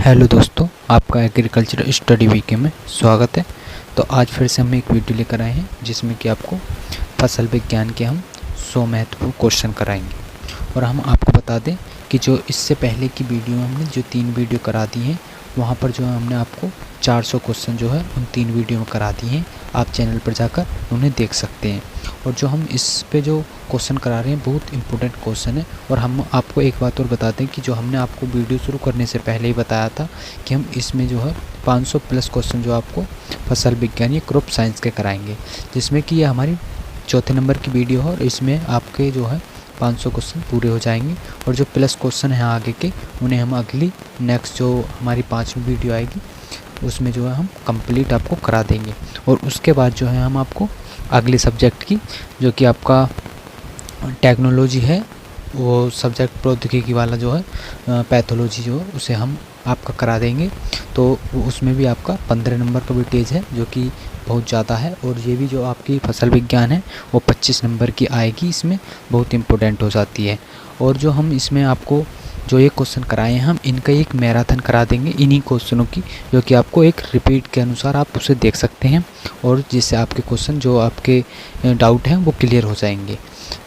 Hello दोस्तों, आपका agriculture study VK में स्वागत है। तो आज फिर से हम एक वीडियो लेकर आए हैं जिसमें कि आपको फसल विज्ञान के हम 100 महत्वपूर्ण क्वेश्चन कराएंगे। और हम आपको बता दें कि जो इससे पहले की वीडियो हमने जो 3 वीडियो करा दी हैं, वहाँ पर जो हमने आपको 400 क्वेश्चन जो है उन 3 वीडियो में करा दिए हैं। आप चैनल पर जाकर उन्हें देख सकते हैं। और जो हम इस पे जो क्वेश्चन करा रहे हैं बहुत इंपॉर्टेंट क्वेश्चन है। और हम आपको एक बात और बताते हैं कि जो हमने आपको वीडियो शुरू करने से पहले ही बताया था कि हम इसमें जो है 500 प्लस क्वेश्चन जो आपको फसल विज्ञान या क्रॉप साइंस के कराएंगे, जिसमें कि ये हमारी चौथे नंबर की वीडियो है। और इसमें आपके जो है 500 क्वेश्चन पूरे हो जाएंगे। और जो प्लस क्वेश्चन हैं आगे के, उन्हें हम अगली नेक्स्ट जो हमारी 5वीं वीडियो आएगी उसमें जो है हम कंप्लीट आपको करा देंगे। और उसके बाद जो है हम आपको अगले सब्जेक्ट की जो कि आपका टेक्नोलॉजी है, वो सब्जेक्ट प्रौद्योगिकी वाला जो है पैथोलॉजी जो है उसे हम आपका करा देंगे। तो उसमें भी आपका 15 नंबर का वेटेज है जो कि बहुत ज़्यादा है। और ये भी जो आपकी फसल विज्ञान है वो 25 नंबर की आएगी, इसमें बहुत इम्पोर्टेंट हो जाती है। और जो हम इसमें आपको जो ये क्वेश्चन कराए हैं, हम इनका एक मैराथन करा देंगे इन्हीं क्वेश्चनों की, जो कि आपको एक रिपीट के अनुसार आप उसे देख सकते हैं और जिससे आपके क्वेश्चन जो आपके डाउट हैं वो क्लियर हो जाएंगे।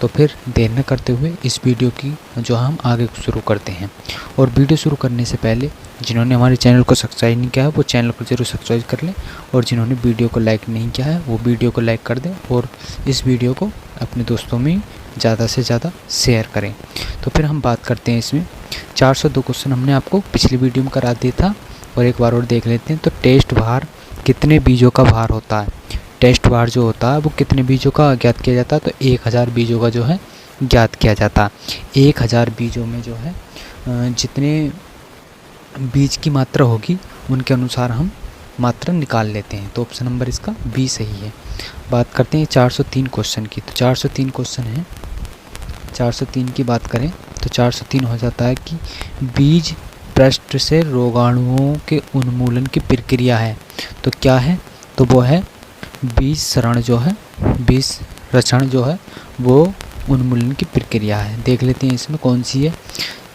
तो फिर देर न करते हुए इस वीडियो की जो हम आगे शुरू करते हैं। और वीडियो शुरू करने से पहले जिन्होंने हमारे चैनल को सब्सक्राइब नहीं किया है वो चैनल को जरूर सब्सक्राइब कर लें। और जिन्होंने वीडियो को लाइक नहीं किया है वो वीडियो को लाइक कर दें और इस वीडियो को अपने दोस्तों में ज़्यादा से ज़्यादा शेयर करें। तो फिर हम बात करते हैं इसमें 402 क्वेश्चन हमने आपको पिछली वीडियो में करा दिया था और एक बार और देख लेते हैं। तो टेस्ट भार कितने बीजों का भार होता है? टेस्ट भार जो होता है वो कितने बीजों का ज्ञात किया जाता है? तो 1000 बीजों का जो है ज्ञात किया जाता है। 1000 बीजों में जो है जितने बीज की मात्रा होगी उनके अनुसार हम मात्रा निकाल लेते हैं। तो ऑप्शन नंबर इसका बी सही है। बात करते हैं 403 क्वेश्चन की। तो 403 क्वेश्चन है। 403 की बात करें तो 403 हो जाता है कि बीज पृष्ठ से रोगाणुओं के उन्मूलन की प्रक्रिया है तो क्या है? तो वो है बीज शरण जो है, बीज रक्षण जो है वो उन्मूलन की प्रक्रिया है। देख लेते हैं इसमें कौन सी है।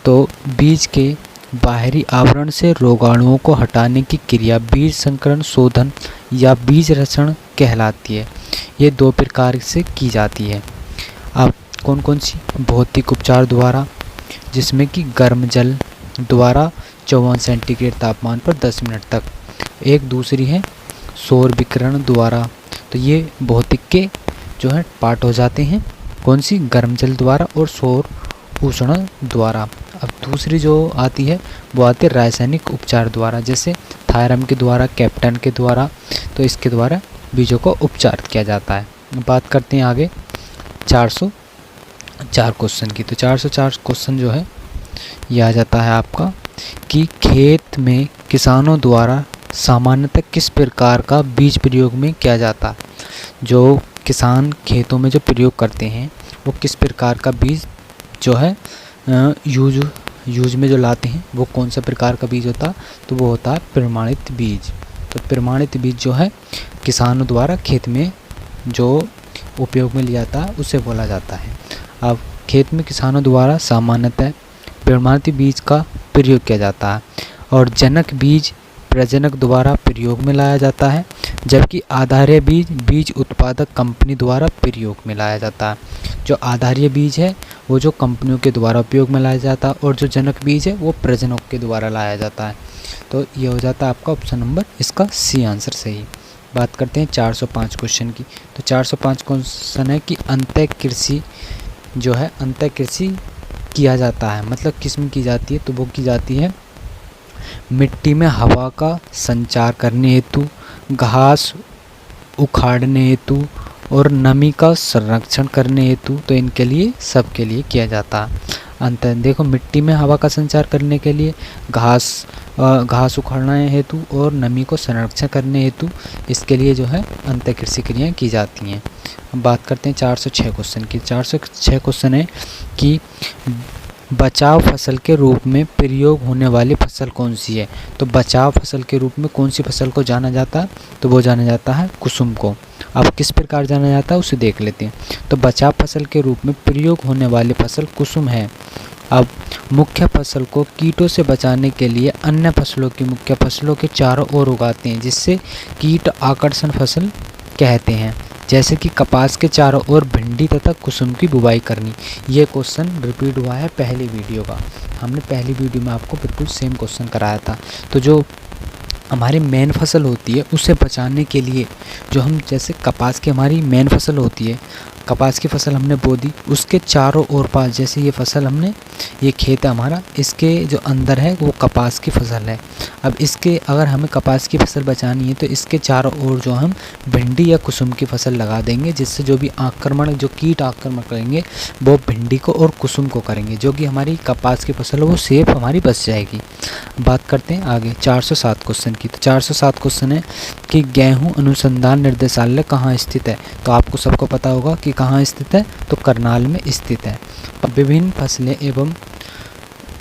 तो बीज के बाहरी आवरण से रोगाणुओं को हटाने की क्रिया बीज संकरण शोधन या बीज रक्षण कहलाती है। ये 2 प्रकार से की जाती है। अब कौन कौन सी? भौतिक उपचार द्वारा, जिसमें कि गर्म जल द्वारा 54 सेंटीग्रेड तापमान पर 10 मिनट तक। एक दूसरी है सौर विकिरण द्वारा। तो ये भौतिक के जो है पार्ट हो जाते हैं। कौन सी? गर्म जल द्वारा और सौर उष्ण द्वारा। अब दूसरी जो आती है वो आती है रासायनिक उपचार द्वारा, जैसे थायरम के द्वारा, कैप्टन के द्वारा। तो इसके द्वारा बीजों को उपचार किया जाता है। बात करते हैं आगे 404 क्वेश्चन की। तो 404 क्वेश्चन जो है ये आ जाता है आपका कि खेत में किसानों द्वारा सामान्यतः किस प्रकार का बीज प्रयोग में किया जाता है? जो किसान खेतों में जो प्रयोग करते हैं वो किस प्रकार का बीज जो है यूज में जो लाते हैं वो कौन सा प्रकार का बीज होता है? तो वो होता है प्रमाणित बीज। तो प्रमाणित बीज जो है किसानों द्वारा खेत में जो उपयोग में लिया जाता है उसे बोला जाता है। अब खेत में किसानों द्वारा सामान्यतः प्रमाणित बीज का प्रयोग किया जाता है। और जनक बीज प्रजनक द्वारा प्रयोग में लाया जाता है, जबकि आधारीय बीज बीज उत्पादक कंपनी द्वारा प्रयोग में लाया जाता है। जो आधारीय बीज है वो जो कंपनियों के द्वारा उपयोग में लाया जाता है और जो जनक बीज है वो प्रजनक के द्वारा लाया जाता है। तो ये हो जाता है आपका ऑप्शन नंबर इसका सी आंसर सही। बात करते हैं 405 क्वेश्चन की। तो 405 क्वेश्चन है कि अंतः कृषि जो है, अंतः कृषि किया जाता है मतलब किस में की जाती है? तो वो की जाती है मिट्टी में हवा का संचार करने हेतु, घास उखाड़ने हेतु और नमी का संरक्षण करने हेतु। तो इनके लिए सबके लिए किया जाता है। अंत देखो, मिट्टी में हवा का संचार करने के लिए, घास उखाड़ने हेतु और नमी को संरक्षण करने हेतु इसके लिए जो है अंतः कृषि क्रियाएँ की जाती हैं। अब बात करते हैं 406 क्वेश्चन की। 406 क्वेश्चन है कि बचाव फसल के रूप में प्रयोग होने वाली फसल कौन सी है? तो बचाव फसल के रूप में कौन सी फसल को जाना जाता है? तो वो जाना जाता है कुसुम को। अब किस प्रकार जाना जाता है उसे देख लेते हैं। तो बचाव फसल के रूप में प्रयोग होने वाली फसल कुसुम है। अब मुख्य फसल को कीटों से बचाने के लिए अन्य फसलों की मुख्य फसलों के चारों ओर उगाते हैं, जिससे कीट आकर्षण फसल कहते हैं। जैसे कि कपास के चारों ओर भिंडी तथा कुसुम की बुवाई करनी। ये क्वेश्चन रिपीट हुआ है पहली वीडियो का। हमने पहली वीडियो में आपको बिल्कुल सेम क्वेश्चन कराया था। तो जो हमारी मेन फसल होती है उसे बचाने के लिए जो हम, जैसे कपास की हमारी मेन फसल होती है, कपास की फसल हमने बो दी, उसके चारों ओर पास, जैसे ये फसल हमने, ये खेत है हमारा, इसके जो अंदर है वो कपास की फसल है। अब इसके अगर हमें कपास की फसल बचानी है तो इसके चारों ओर जो हम भिंडी या कुसुम की फसल लगा देंगे, जिससे जो भी आक्रमण, जो कीट आक्रमण करेंगे वो भिंडी को और कुसुम को करेंगे, जो कि हमारी कपास की फसल है वो सेफ हमारी बच जाएगी। बात करते हैं आगे 407 क्वेश्चन की। तो 407 क्वेश्चन है कि गेहूं अनुसंधान निर्देशालय कहाँ स्थित है। तो आपको सबको पता होगा कि कहाँ स्थित है, तो करनाल में स्थित है। विभिन्न फसलें एवं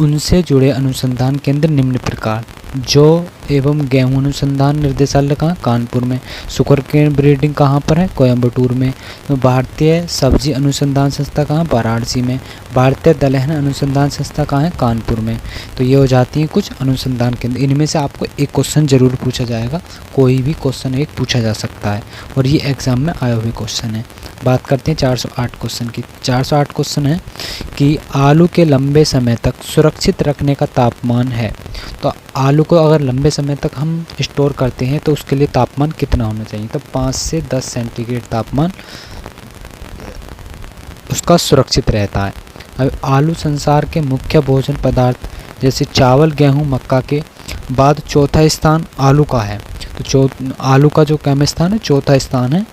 उनसे जुड़े अनुसंधान केंद्र निम्न प्रकार। जौ एवं गेहूं अनुसंधान निर्देशालय कहाँ, कानपुर में। शुगर केन ब्रीडिंग कहाँ पर है, कोयम्बटूर में। भारतीय सब्जी अनुसंधान संस्था कहाँ, वाराणसी में। भारतीय दलहन अनुसंधान संस्था कहाँ है, कानपुर में। तो ये हो जाती हैं कुछ अनुसंधान केंद्र। इनमें से आपको एक क्वेश्चन जरूर पूछा जाएगा, कोई भी क्वेश्चन एक पूछा जा सकता है, और ये एग्जाम में आए हुए क्वेश्चन है। बात करते हैं 408 क्वेश्चन की। 408 क्वेश्चन है कि आलू के लंबे समय तक सुरक्षित रखने का तापमान है। तो आलू को अगर लंबे समय तक हम स्टोर करते हैं तो उसके लिए तापमान कितना होना चाहिए, तो 5 से 10 सेंटीग्रेड तापमान उसका सुरक्षित रहता है। अब आलू संसार के मुख्य भोजन पदार्थ जैसे चावल, गेहूं, मक्का के बाद चौथा स्थान आलू का है। तो आलू का जो क्रम स्थान है चौथा स्थान है,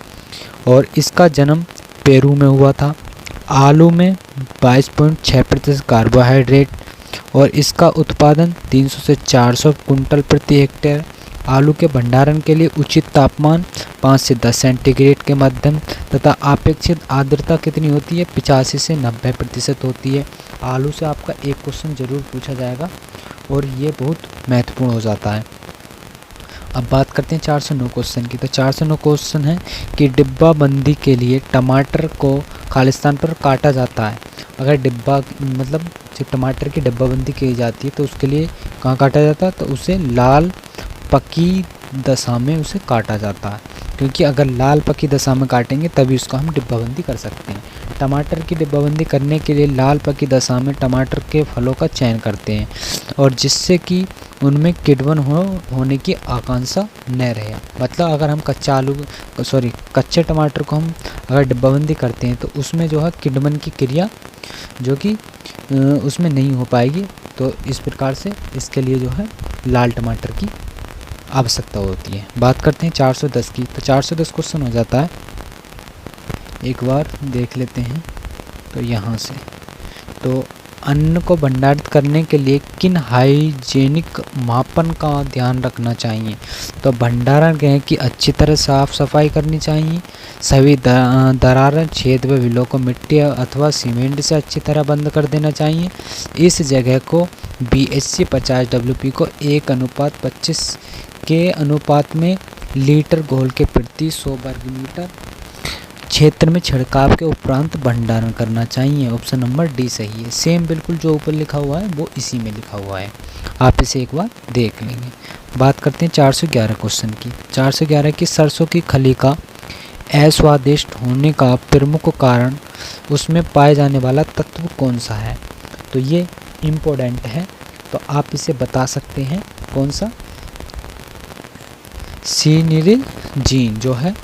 और इसका जन्म पेरू में हुआ था। आलू में 22.6% कार्बोहाइड्रेट, और इसका उत्पादन 300 से 400 कुंटल प्रति हेक्टेयर। आलू के भंडारण के लिए उचित तापमान 5 से 10 सेंटीग्रेड के मध्यम तथा अपेक्षित आर्द्रता कितनी होती है, 85 से 90% होती है। आलू से आपका एक क्वेश्चन जरूर पूछा जाएगा और ये बहुत महत्वपूर्ण हो जाता है। अब बात करते हैं 409 क्वेश्चन की। तो 409 क्वेश्चन है कि डिब्बाबंदी के लिए टमाटर को खालिस्तान पर काटा जाता है। अगर डिब्बा मतलब जब टमाटर की डिब्बाबंदी की जाती है तो उसके लिए कहाँ काटा जाता है, तो उसे लाल पकी दशा में उसे काटा जाता है, क्योंकि अगर लाल पकी दशा में काटेंगे तभी उसको हम डिब्बाबंदी कर सकते हैं। टमाटर की डिब्बाबंदी करने के लिए लाल पकी दशा में टमाटर के फलों का चयन करते हैं, और जिससे कि उनमें किडवन होने की आकांक्षा न रहे। मतलब अगर हम कच्चे टमाटर को हम अगर डिब्बाबंदी करते हैं तो उसमें जो है किडवन की क्रिया जो कि उसमें नहीं हो पाएगी। तो इस प्रकार से इसके लिए जो है लाल टमाटर की आवश्यकता होती है। बात करते हैं 410 की। तो 410 क्वेश्चन हो जाता है, एक बार देख लेते हैं। तो यहाँ से तो अन्न को भंडारित करने के लिए किन हाइजीनिक मापन का ध्यान रखना चाहिए। तो भंडारण गृह की अच्छी तरह साफ सफाई करनी चाहिए। सभी दरार, छेद व विलों को मिट्टी अथवा सीमेंट से अच्छी तरह बंद कर देना चाहिए। इस जगह को BHC 50 WP को 1:25 के अनुपात में लीटर घोल के प्रति 100 वर्ग मीटर क्षेत्र में छिड़काव के उपरांत भंडारण करना चाहिए। ऑप्शन नंबर डी सही है। सेम बिल्कुल जो ऊपर लिखा हुआ है वो इसी में लिखा हुआ है, आप इसे एक बार देख लेंगे। बात करते हैं 411 क्वेश्चन की। 411 की सरसों की खली का अस्वादिष्ट होने का प्रमुख कारण उसमें पाए जाने वाला तत्व कौन सा है। तो ये इम्पोर्टेंट है, तो आप इसे बता सकते हैं कौन सा। सिनिरिजीन जो है,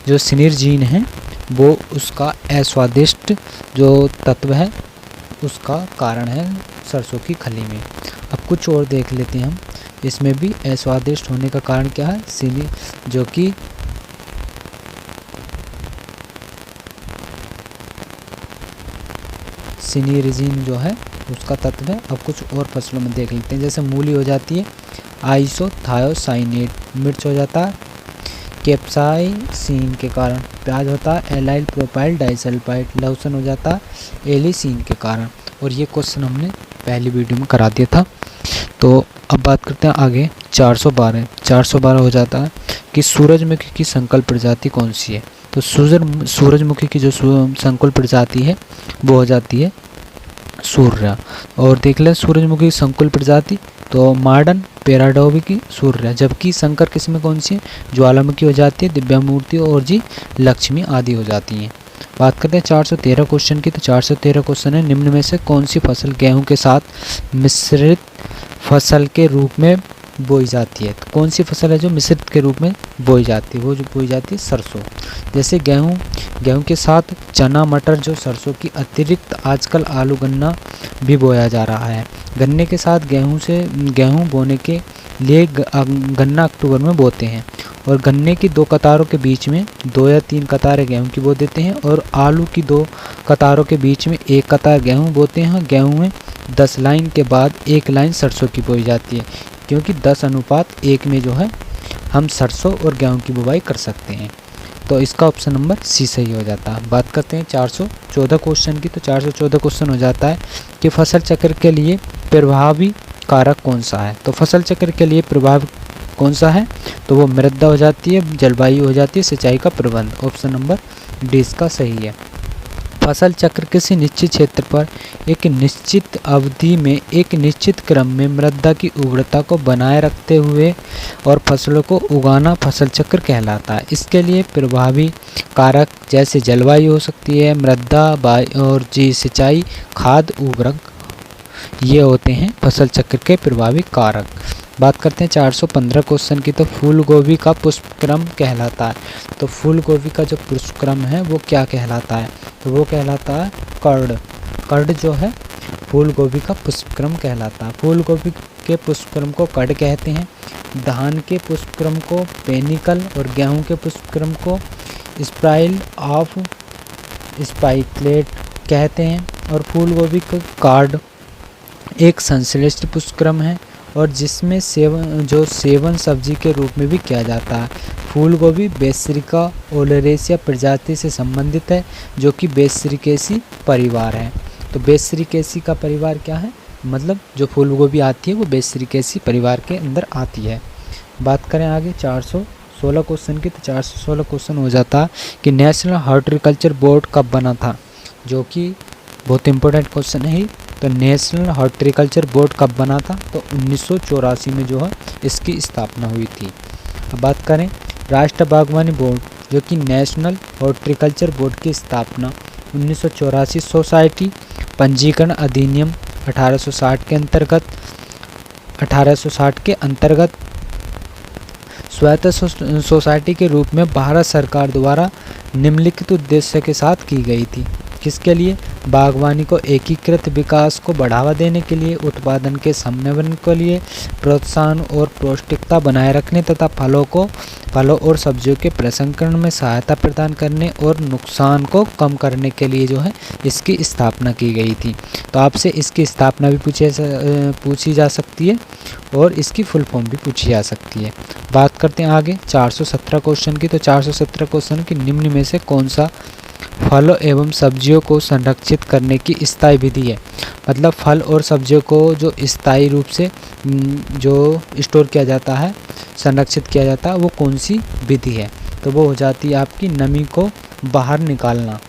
जो सिनिरजीन है वो उसका अस्वादिष्ट जो तत्व है उसका कारण है सरसों की खली में। अब कुछ और देख लेते हैं हम, इसमें भी अस्वादिष्ट होने का कारण क्या है, जो कि सिनिरजीन जो है उसका तत्व है। अब कुछ और फसलों में देख लेते हैं, जैसे मूली हो जाती है आइसोथायोसाइनेट, मिर्च हो जाता है कैप्साइसिन के कारण, प्याज होता है एलाइल प्रोपाइल डाइसल्फाइड, लहसुन हो जाता है एलिसिन के कारण। और ये क्वेश्चन हमने पहली वीडियो में करा दिया था। तो अब बात करते हैं आगे 412 हो जाता है कि सूरजमुखी की संकर प्रजाति कौन सी है। तो सूरजमुखी की जो संकुल प्रजाति है वो हो जाती है सूर्य। और देख लें सूरजमुखी संकुल प्रजाति तो मॉडर्न पैराडोबिकी सूर्य, जबकि शंकर किस्में कौन सी है, ज्वालामुखी हो जाती है, दिव्यामूर्ति और जी लक्ष्मी आदि हो जाती हैं। बात करते हैं 413 क्वेश्चन की। तो 413 क्वेश्चन है, निम्न में से कौन सी फसल गेहूं के साथ मिश्रित फसल के रूप में बोई जाती है। तो कौन सी फसल है जो मिश्रित के रूप में बोई जाती है, वो जो बोई जाती है सरसों। जैसे गेहूं के साथ चना, मटर, जो सरसों की अतिरिक्त आजकल आलू, गन्ना भी बोया जा रहा है। गन्ने के साथ गेहूं बोने के लिए गन्ना अक्टूबर में बोते हैं, और गन्ने की 2 कतारों के बीच में 2 या 3 कतारें गेहूं की बो देते हैं, और आलू की 2 कतारों के बीच में 1 कतार गेहूं बोते हैं। गेहूं में 10 लाइन के बाद 1 लाइन सरसों की बोई जाती है, क्योंकि 10:1 में जो है हम सरसों और गेहूं की बुवाई कर सकते हैं। तो इसका ऑप्शन नंबर सी सही हो जाता है। बात करते हैं 414 क्वेश्चन की। तो 414 क्वेश्चन हो जाता है कि फसल चक्र के लिए प्रभावी कारक कौन सा है। तो फसल चक्र के लिए प्रभाव कौन सा है, तो वो मृदा हो जाती है, जलवायु हो जाती है, सिंचाई का प्रबंध। ऑप्शन नंबर डी इसका सही है। फसल चक्र किसी निश्चित क्षेत्र पर एक निश्चित अवधि में एक निश्चित क्रम में मृदा की उर्वरता को बनाए रखते हुए और फसलों को उगाना फसल चक्र कहलाता है। इसके लिए प्रभावी कारक जैसे जलवायु हो सकती है, मृदा, और जी सिंचाई, खाद, उर्वरक, ये होते हैं फसल चक्र के प्रभावी कारक। बात करते हैं 415 क्वेश्चन की। तो फूल गोभी का पुष्पक्रम कहलाता है। तो फूल गोभी का जो पुष्पक्रम है वो क्या कहलाता है, तो वो कहलाता है कर्ड। कर्ड जो है फूल गोभी का पुष्पक्रम कहलाता है। फूल गोभी के पुष्पक्रम को कर्ड कहते हैं, धान के पुष्पक्रम को पेनिकल, और गेहूं के पुष्पक्रम को स्पाइल ऑफ स्पाइकलेट कहते हैं। और फूल गोभी का कार्ड एक संश्लिष्ट पुष्पक्रम है, और जिसमें सेवन सब्जी के रूप में भी किया जाता है। फूल गोभी बेसिरिका ओलेरेसिया प्रजाति से संबंधित है, जो कि बेसिरिकेसी परिवार है। तो बेसिरिकेसी का परिवार क्या है, मतलब जो फूल गोभी आती है वो बेसिरिकेसी परिवार के अंदर आती है। बात करें आगे 416 क्वेश्चन की। तो 416 क्वेश्चन हो जाता कि नेशनल हॉर्टिकल्चर बोर्ड कब बना था, जो कि बहुत इंपॉर्टेंट क्वेश्चन है। तो नेशनल हॉर्टिकल्चर बोर्ड कब बना था, तो 1984 में जो है इसकी स्थापना हुई थी। अब बात करें राष्ट्रीय बागवानी बोर्ड, जो कि नेशनल हॉर्टिकल्चर बोर्ड की स्थापना 1984 सोसाइटी पंजीकरण अधिनियम 1860 के अंतर्गत स्वायत्त सोसाइटी के रूप में भारत सरकार द्वारा निम्नलिखित उद्देश्य के साथ की गई थी। किसके लिए, बागवानी को एकीकृत विकास को बढ़ावा देने के लिए, उत्पादन के समन्वय के लिए, प्रोत्साहन और पौष्टिकता बनाए रखने तथा फलों और सब्जियों के प्रसंस्करण में सहायता प्रदान करने और नुकसान को कम करने के लिए जो है इसकी स्थापना की गई थी। तो आपसे इसकी स्थापना भी पूछी जा सकती है और इसकी फुल फॉर्म भी पूछी जा सकती है। बात करते हैं आगे 417 क्वेश्चन की। तो 417 क्वेश्चन की निम्न में से कौन सा फलों एवं सब्जियों को संरक्षित करने की स्थायी विधि है। मतलब फल और सब्जियों को जो स्थायी रूप से जो स्टोर किया जाता है, संरक्षित किया जाता है, वो कौन सी विधि है, तो वो हो जाती है आपकी नमी को बाहर निकालना।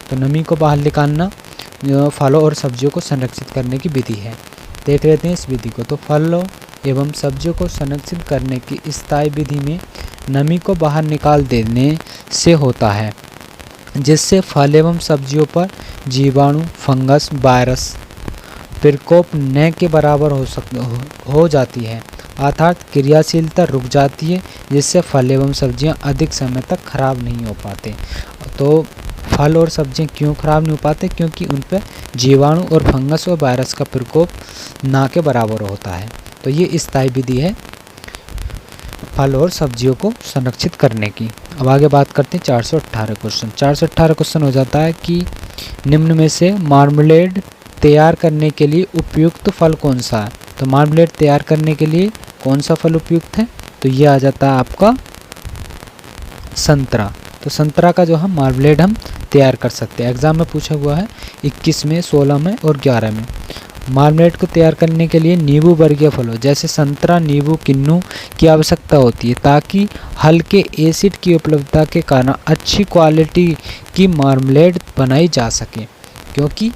तो नमी को बाहर निकालना फलों और सब्जियों को संरक्षित करने की विधि है। देख लेते हैं इस विधि को। तो फलों एवं सब्जियों को संरक्षित करने की स्थायी विधि में नमी को बाहर निकाल देने से होता है, जिससे फल एवं सब्जियों पर जीवाणु, फंगस, वायरस प्रकोप न के बराबर हो जाती है, अर्थात क्रियाशीलता रुक जाती है, जिससे फल एवं सब्जियां अधिक समय तक खराब नहीं हो पाते। तो फल और सब्जियां क्यों खराब नहीं हो पाते, क्योंकि उन पर जीवाणु और फंगस और वायरस का प्रकोप ना के बराबर होता है। तो ये स्थायी विधि है फल और सब्जियों को संरक्षित करने की। अब आगे बात करते हैं 418 क्वेश्चन। 418 क्वेश्चन हो जाता है कि निम्न में से मार्मलेड तैयार करने के लिए उपयुक्त फल कौन सा है। तो मार्मलेड तैयार करने के लिए कौन सा फल उपयुक्त है, तो ये आ जाता है आपका संतरा। तो संतरा का जो हम मार्मलेड हम तैयार कर सकते हैं। एग्जाम में पूछा हुआ है 21 में, 16 में और 11 में। मार्मलेड को तैयार करने के लिए नींबू वर्गीय फलों जैसे संतरा, नींबू, किन्नू की आवश्यकता होती है, ताकि हल्के एसिड की उपलब्धता के कारण अच्छी क्वालिटी की मार्मलेड बनाई जा सके। क्योंकि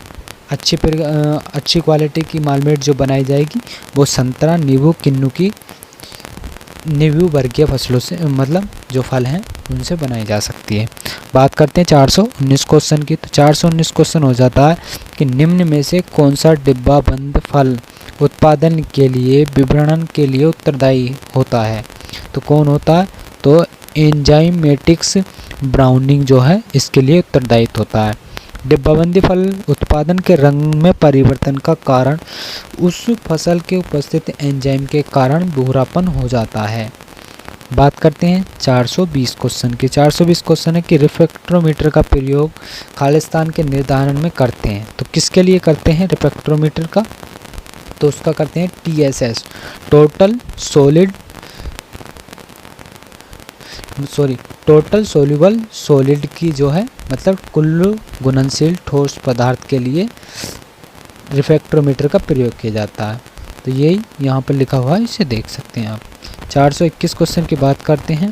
अच्छी क्वालिटी की मालमेट जो बनाई जाएगी वो संतरा, नींबू, किन्नू की नींबू वर्गीय फसलों से, मतलब जो फल हैं उनसे बनाई जा सकती है। बात करते हैं 419 क्वेश्चन की। तो 419 क्वेश्चन हो जाता है कि निम्न में से कौन सा डिब्बाबंद फल उत्पादन के लिए विपणन के लिए उत्तरदायी होता है। तो कौन होता है, तो एंजाइमेटिक्स ब्राउनिंग जो है इसके लिए उत्तरदायित्व होता है। डिब्बाबंदी फल उत्पादन के रंग में परिवर्तन का कारण उस फसल के उपस्थित एंजाइम के कारण भूरापन हो जाता है। बात करते हैं 420 क्वेश्चन की। 420 क्वेश्चन है कि रिफ्रैक्टोमीटर का प्रयोग खालिस्तान के निर्धारण में करते हैं। तो किसके लिए करते हैं रिफ्रैक्टोमीटर का, तो उसका करते हैं TSS, टोटल सोल्यूबल सॉलिड की जो है, मतलब कुल घुलनशील ठोस पदार्थ के लिए रिफ्रैक्टोमीटर का प्रयोग किया जाता है। तो यही यहाँ पर लिखा हुआ है, इसे देख सकते हैं आप। 421 क्वेश्चन की बात करते हैं।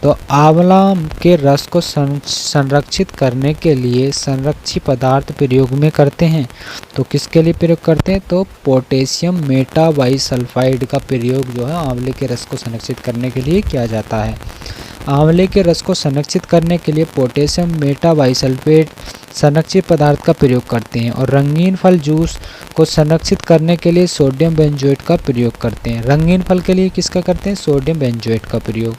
तो आंवला के रस को संरक्षित करने के लिए संरक्षी पदार्थ प्रयोग में करते हैं। तो किसके लिए प्रयोग करते हैं, तो पोटेशियम मेटाबाइसल्फाइड का प्रयोग जो है आंवले के रस को संरक्षित करने के लिए किया जाता है। आंवले के रस को संरक्षित करने के लिए पोटेशियम मेटाबाइसल्फेट संरक्षित पदार्थ का प्रयोग करते हैं। और रंगीन फल जूस को संरक्षित करने के लिए सोडियम बेंजोएट का प्रयोग करते हैं। रंगीन फल के लिए किसका करते हैं, सोडियम बेंजोएट का प्रयोग।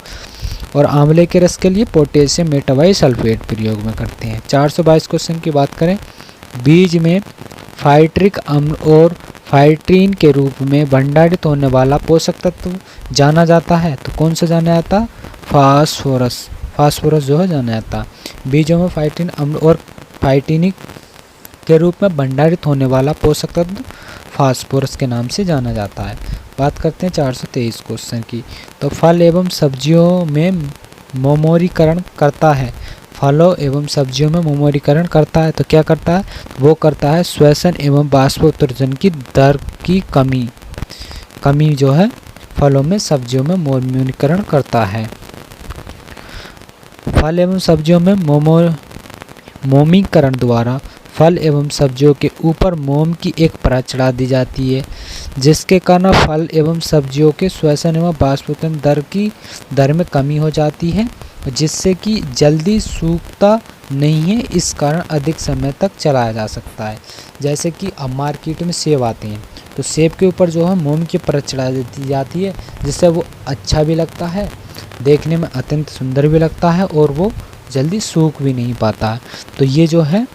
और आंवले के रस के लिए पोटेशियम मेटाबाइसल्फेट प्रयोग में करते हैं। 422 क्वेश्चन की बात करें। बीज में फाइट्रिक अम्ल और फाइट्रीन के रूप में भंडारित होने वाला पोषक तत्व जाना जाता है। तो कौन सा जाना जाता है, फास्फोरस जो है जाना जाता है। बीजों में फाइट्रिन अम्ल और फाइटिनिक के रूप में भंडारित होने वाला पोषक तत्व फास्फोरस के नाम से जाना जाता है। बात करते हैं 423 क्वेश्चन की। तो फल एवं सब्जियों में मोमोरीकरण करता है। फलों एवं सब्जियों में मोमोरीकरण करता है, तो क्या करता है, वो करता है श्वसन एवं बाष्पोत्सर्जन की दर की कमी जो है फलों में सब्जियों में मोमोरीकरण करता है। फल एवं सब्जियों में मोमीकरण द्वारा फल एवं सब्जियों के ऊपर मोम की एक परत चढ़ा दी जाती है, जिसके कारण फल एवं सब्जियों के श्वसन एवं बाष्पोत्सर्जन दर में कमी हो जाती है, जिससे कि जल्दी सूखता नहीं है। इस कारण अधिक समय तक चलाया जा सकता है। जैसे कि अब मार्केट में सेब आते हैं, तो सेब के ऊपर जो है मोम की परत चढ़ा दी जाती है, जिससे वो अच्छा भी लगता है, देखने में अत्यंत सुंदर भी लगता है और वो जल्दी सूख भी नहीं पाता है। तो ये जो है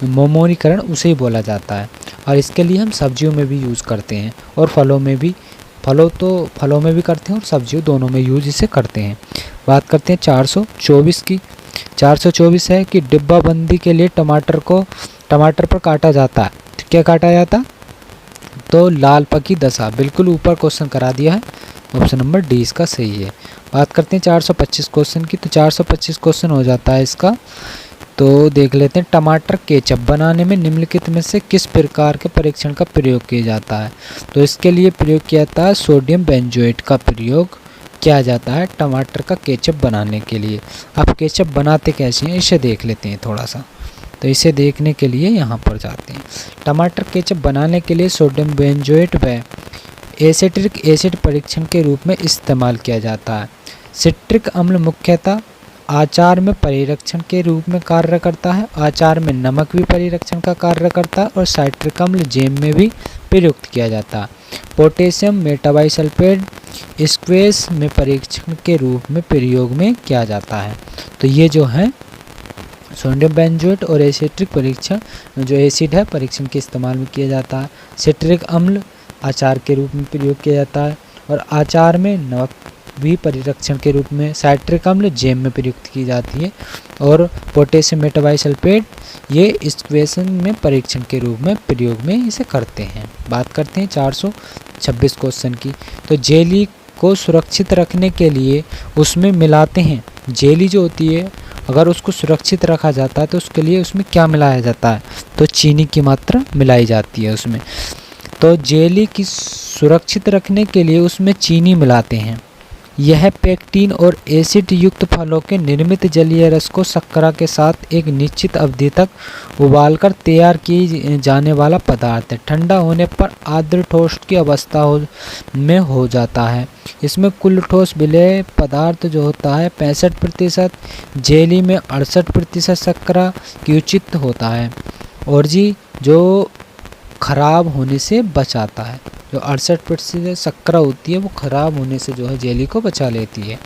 मोमोरीकरण उसे ही बोला जाता है। और इसके लिए हम सब्जियों में भी यूज़ करते हैं और फलों में भी करते हैं और सब्जियों दोनों में यूज़ इसे करते हैं। बात करते हैं 424 की। 424 है कि डिब्बाबंदी के लिए टमाटर पर काटा जाता है। क्या काटा जाता, तो लाल पकी दशा, बिल्कुल ऊपर क्वेश्चन करा दिया है, ऑप्शन नंबर डी इसका सही है। बात करते हैं 425 क्वेश्चन की। तो 425 क्वेश्चन हो जाता है इसका। तो देख लेते हैं, टमाटर केचप बनाने में निम्नलिखित में से किस प्रकार के परीक्षण का प्रयोग किया जाता है। तो इसके लिए प्रयोग किया जाता है सोडियम बेंजोएट का प्रयोग किया जाता है टमाटर का केचप बनाने के लिए। आप केचप बनाते कैसे हैं इसे देख लेते हैं थोड़ा सा। तो इसे देखने के लिए यहाँ पर जाते हैं। टमाटर केचप बनाने के लिए सोडियम बेंजोएट व एसिटिक एसिड परीक्षण के रूप में इस्तेमाल किया जाता है। सिट्रिक अम्ल मुख्यतः आचार में परिरक्षण के रूप में कार्य करता है। आचार में नमक भी परिरक्षण का कार्य करता है और साइट्रिक अम्ल जैम में भी प्रयुक्त किया जाता है। पोटेशियम मेटाबाइसल्फेट स्क्वेस में परीक्षण के रूप में प्रयोग में किया जाता है। तो ये जो है सोडियम बेंजोएट और एसिटिक परीक्षण, जो एसिड है परीक्षण के इस्तेमाल में किया जाता है। सिट्रिक अम्ल आचार के रूप में प्रयोग किया जाता है और आचार में नमक भी परिरक्षण के रूप में, साइट्रिक अम्ल जैम में प्रयुक्त की जाती है और पोटेशियम मेटाबाइसल्फेट ये स्क्वेशन में परीक्षण के रूप में प्रयोग में इसे करते हैं। बात करते हैं 426 क्वेश्चन की। तो जेली को सुरक्षित रखने के लिए उसमें मिलाते हैं। जेली जो होती है अगर उसको सुरक्षित रखा जाता है तो उसके लिए उसमें क्या मिलाया जाता है, तो चीनी की मात्रा मिलाई जाती है उसमें। तो जेली की सुरक्षित रखने के लिए उसमें चीनी मिलाते हैं यह पेक्टिन और एसिड युक्त फलों के निर्मित जलीय रस को शर्करा के साथ एक निश्चित अवधि तक उबालकर तैयार की जाने वाला पदार्थ है। ठंडा होने पर आर्द्र ठोस की अवस्था में हो जाता है। इसमें कुल ठोस विलेय पदार्थ जो होता है 65%, जेली में 68% शर्करा की उचित होता है और जी जो खराब होने से बचाता है। जो 68% शर्करा होती है वो खराब होने से जो है जेली को बचा लेती है।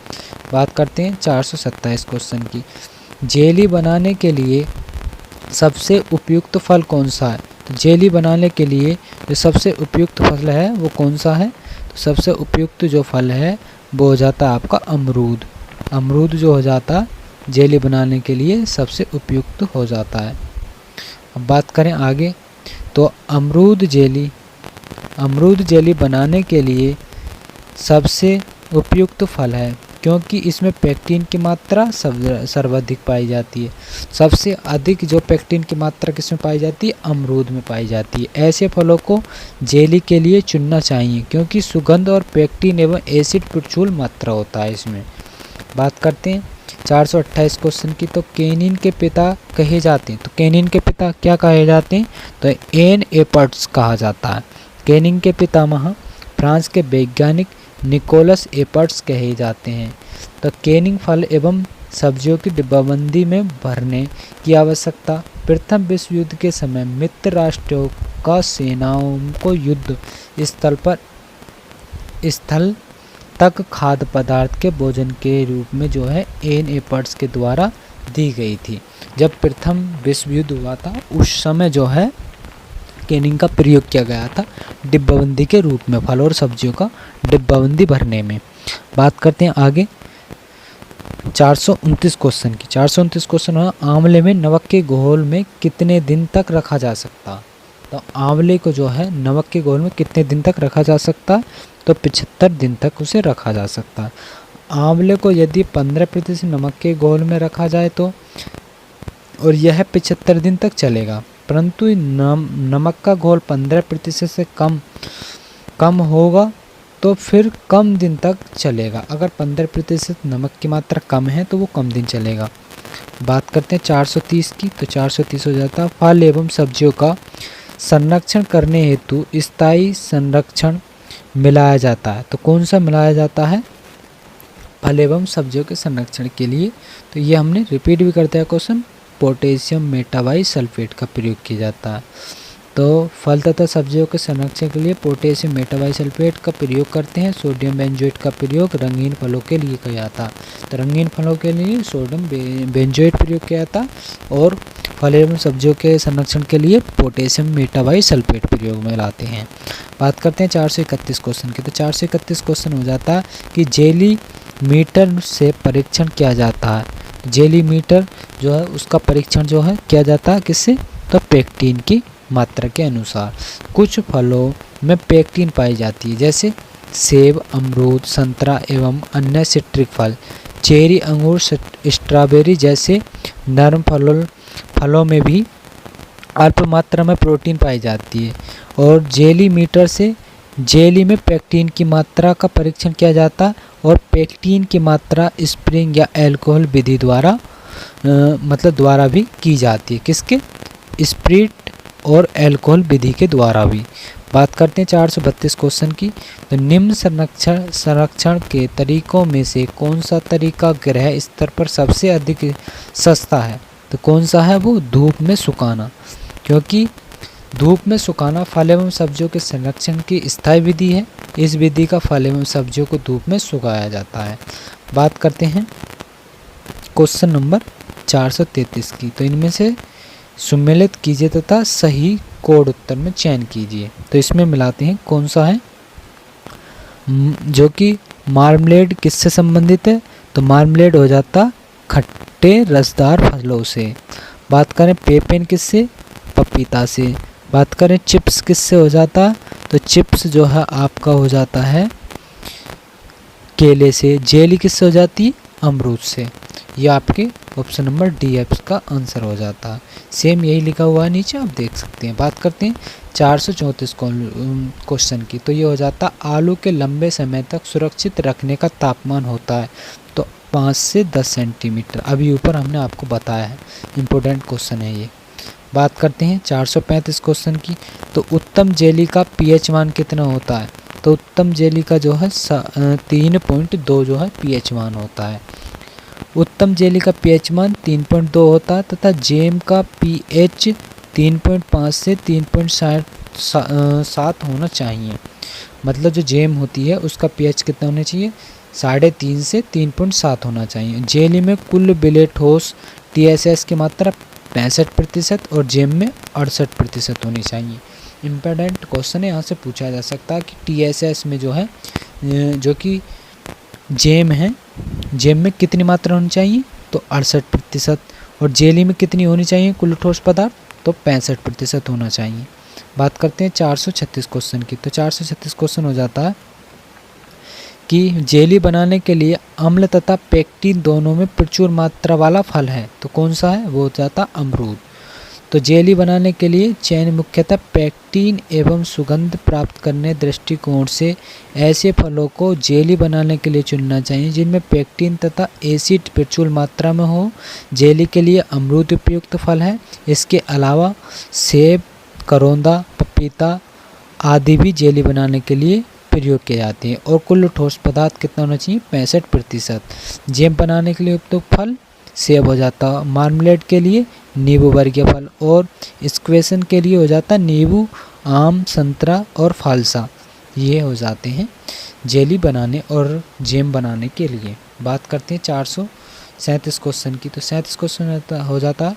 बात करते हैं 427 क्वेश्चन की। जेली बनाने के लिए सबसे उपयुक्त फल कौन सा है? तो जेली बनाने के लिए जो सबसे उपयुक्त फल है वो कौन सा है? तो सबसे उपयुक्त जो फल है वो हो जाता है आपका अमरूद। अमरूद जो हो जाता जेली बनाने के लिए सबसे उपयुक्त हो जाता है। अब बात करें आगे, तो अमरूद जेली बनाने के लिए सबसे उपयुक्त फल है क्योंकि इसमें पेक्टिन की मात्रा सर्वाधिक पाई जाती है। सबसे अधिक जो पेक्टिन की मात्रा किसमें पाई जाती है? अमरूद में पाई जाती है। ऐसे फलों को जेली के लिए चुनना चाहिए क्योंकि सुगंध और पेक्टिन एवं एसिड प्रचुर मात्रा होता है इसमें। बात करते हैं 428 क्वेश्चन की। तो केनिन के पिता कहे जाते हैं। तो केनिन के पिता क्या कहे जाते हैं? तो एन एपर्ट्स कहा जाता है। केनिन के पितामह फ्रांस के वैज्ञानिक निकोलस एपर्ट्स कहे जाते हैं। तो केनिन फल एवं सब्जियों की डिब्बाबंदी में भरने की आवश्यकता प्रथम विश्व युद्ध के समय मित्र राष्ट्रों का सेनाओं को युद्ध स्थल तक खाद्य पदार्थ के भोजन के रूप में जो है एन एपर्ट्स के द्वारा दी गई थी। जब प्रथम विश्व युद्ध हुआ था उस समय जो है केनिन का प्रयोग किया गया था डिब्बाबंदी के रूप में, फल और सब्जियों का डिब्बाबंदी भरने में। बात करते हैं आगे 429 क्वेश्चन की। 429 क्वेश्चन है, आंवले में नमक के घोल में कितने दिन तक रखा जा सकता? तो आंवले को जो है नमक के घोल में कितने दिन तक रखा जा सकता? तो 75 दिन तक उसे रखा जा सकता है। आंवले को यदि 15% नमक के घोल में रखा जाए तो और यह 75 दिन तक चलेगा, परंतु नमक का घोल 15% से कम होगा तो फिर कम दिन तक चलेगा। अगर 15% नमक की मात्रा कम है तो वो कम दिन चलेगा। बात करते हैं 430 की। तो 430 हो जाता है, फल एवं सब्जियों का संरक्षण करने हेतु स्थायी संरक्षण मिलाया जाता है। तो कौन सा मिलाया जाता है फल एवं सब्जियों के संरक्षण के लिए? तो ये हमने रिपीट भी करते हैं क्वेश्चन, पोटेशियम मेटाबाइसल्फेट का प्रयोग किया जाता है। तो फल तथा सब्जियों के संरक्षण के लिए पोटेशियम मेटाबाइसल्फेट का प्रयोग करते हैं। सोडियम बेंजोएट का प्रयोग रंगीन फलों के लिए किया जाता। तो रंगीन फलों के लिए सोडियम बेंजोएट प्रयोग किया जाता और फल एवं सब्जियों के संरक्षण के लिए पोटेशियम मेटाबाइसल्फेट प्रयोग में लाते हैं। बात करते हैं 431 क्वेश्चन की। तो 431 क्वेश्चन हो जाता है कि जेली मीटर से परीक्षण किया जाता है। जेली मीटर जो है उसका परीक्षण जो है किया जाता है किससे? तो पेक्टिन की मात्रा के अनुसार। कुछ फलों में पेक्टिन पाई जाती है जैसे सेब, अमरूद, संतरा एवं अन्य सिट्रिक फल, चेरी, अंगूर, स्ट्रॉबेरी जैसे नरम फलों में भी अल्प मात्रा में प्रोटीन पाई जाती है। और जेली मीटर से जेली में पेक्टिन की मात्रा का परीक्षण किया जाता है और पेक्टिन की मात्रा स्प्रिंग या अल्कोहल विधि द्वारा द्वारा भी की जाती है। किसके? स्प्रिट और अल्कोहल विधि के द्वारा भी। बात करते हैं 432 क्वेश्चन की। तो निम्न संरक्षण के तरीकों में से कौन सा तरीका ग्रह स्तर पर सबसे अधिक सस्ता है? तो कौन सा है वो? धूप में सुखाना, क्योंकि धूप में सुखाना फल एवं सब्जियों के संरक्षण की स्थायी विधि है। इस विधि का फल एवं सब्जियों को धूप में सुखाया जाता है। बात करते हैं क्वेश्चन नंबर 433 की। तो इनमें से सम्मिलित कीजिए तथा सही कोड उत्तर में चयन कीजिए। तो इसमें मिलाते हैं कौन सा है जो कि मार्मलेड किससे संबंधित है? तो मार्मलेड हो जाता खट्टे रसदार फलों से। बात करें पेपेन किससे? पपीता से। बात करें चिप्स किससे हो जाता? तो चिप्स जो है आपका हो जाता है केले से। जेली किससे हो जाती है? अमरूद से। ये आपके ऑप्शन नंबर डी इसका आंसर हो जाता है। सेम यही लिखा हुआ है नीचे, आप देख सकते हैं। बात करते हैं 434 क्वेश्चन की, तो ये हो जाता आलू के लंबे समय तक सुरक्षित रखने का तापमान होता है तो 5 से 10 सेंटीमीटर। अभी ऊपर हमने आपको बताया है, इम्पोर्टेंट क्वेश्चन है ये। बात करते हैं 435 क्वेश्चन की, तो उत्तम जेली का पीएच मान कितना होता है? तो उत्तम जेली का जो है 3.2 जो है पीएच मान होता है। उत्तम जेली का पीएच मान 3.2 होता है तथा जेम का पीएच 3.5 से 3.7 होना चाहिए। मतलब जो जेम होती है उसका पीएच कितना होना चाहिए? 3.5 से 3.7 होना चाहिए। जेली में कुल विलेय ठोस TSS की मात्रा 65% और जेम में 68% होनी चाहिए। इम्पोर्टेंट क्वेश्चन है, यहाँ से पूछा जा सकता है कि TSS में जो है जो कि जेम है, जेम में कितनी मात्रा होनी चाहिए? तो 68%। और जेली में कितनी होनी चाहिए कुल ठोस पदार्थ? तो 65% होना चाहिए। बात करते हैं 436 क्वेश्चन की, तो 436 क्वेश्चन हो जाता है कि जेली बनाने के लिए अम्ल तथा पेक्टिन दोनों में प्रचुर मात्रा वाला फल है, तो कौन सा है? वो हो जाता अमरूद। तो जेली बनाने के लिए चयन मुख्यतः पेक्टिन एवं सुगंध प्राप्त करने दृष्टिकोण से ऐसे फलों को जेली बनाने के लिए चुनना चाहिए जिनमें पेक्टिन तथा एसिड प्रचुर मात्रा में हो। जेली के लिए अमरूद उपयुक्त फल है। इसके अलावा सेब, करौंदा, पपीता आदि भी जेली बनाने के लिए प्रयोग किए जाते हैं। और कुल ठोस पदार्थ कितना होना चाहिए? 65%। जेम बनाने के लिए उपयुक्त फल सेब हो जाता, मार्मलेड के लिए नींबू वर्गीय फल, और स्क्वेशन के लिए हो जाता नींबू, आम, संतरा और फालसा। ये हो जाते हैं जेली बनाने और जेम बनाने के लिए। बात करते हैं 437 क्वेश्चन की, तो 37 क्वेश्चन हो जाता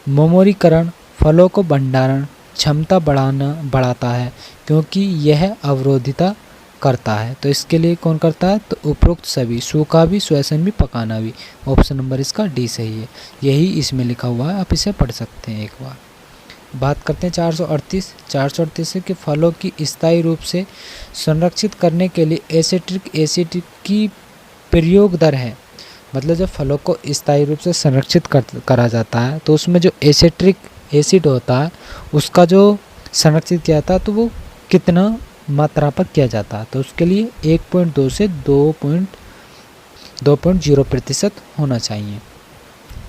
मेमोरीकरण फलों को भंडारण क्षमता बढ़ाता है क्योंकि यह अवरोधिता करता है। तो इसके लिए कौन करता है? तो उपरोक्त सभी, सूखा भी, श्वसन भी, पकाना भी। ऑप्शन नंबर इसका डी सही है, यही इसमें लिखा हुआ है, आप इसे पढ़ सकते हैं एक बार। बात करते हैं 438 के फलों की स्थायी रूप से संरक्षित करने के लिए एसिट्रिक एसिड की प्रयोग दर है। मतलब जब फलों को स्थायी रूप से संरक्षित करा जाता है तो उसमें जो एसिट्रिक एसिड होता है उसका जो संरक्षित किया जाता है तो वो कितना मात्रा पर किया जाता है? तो उसके लिए 1.2 से 2.0% होना चाहिए।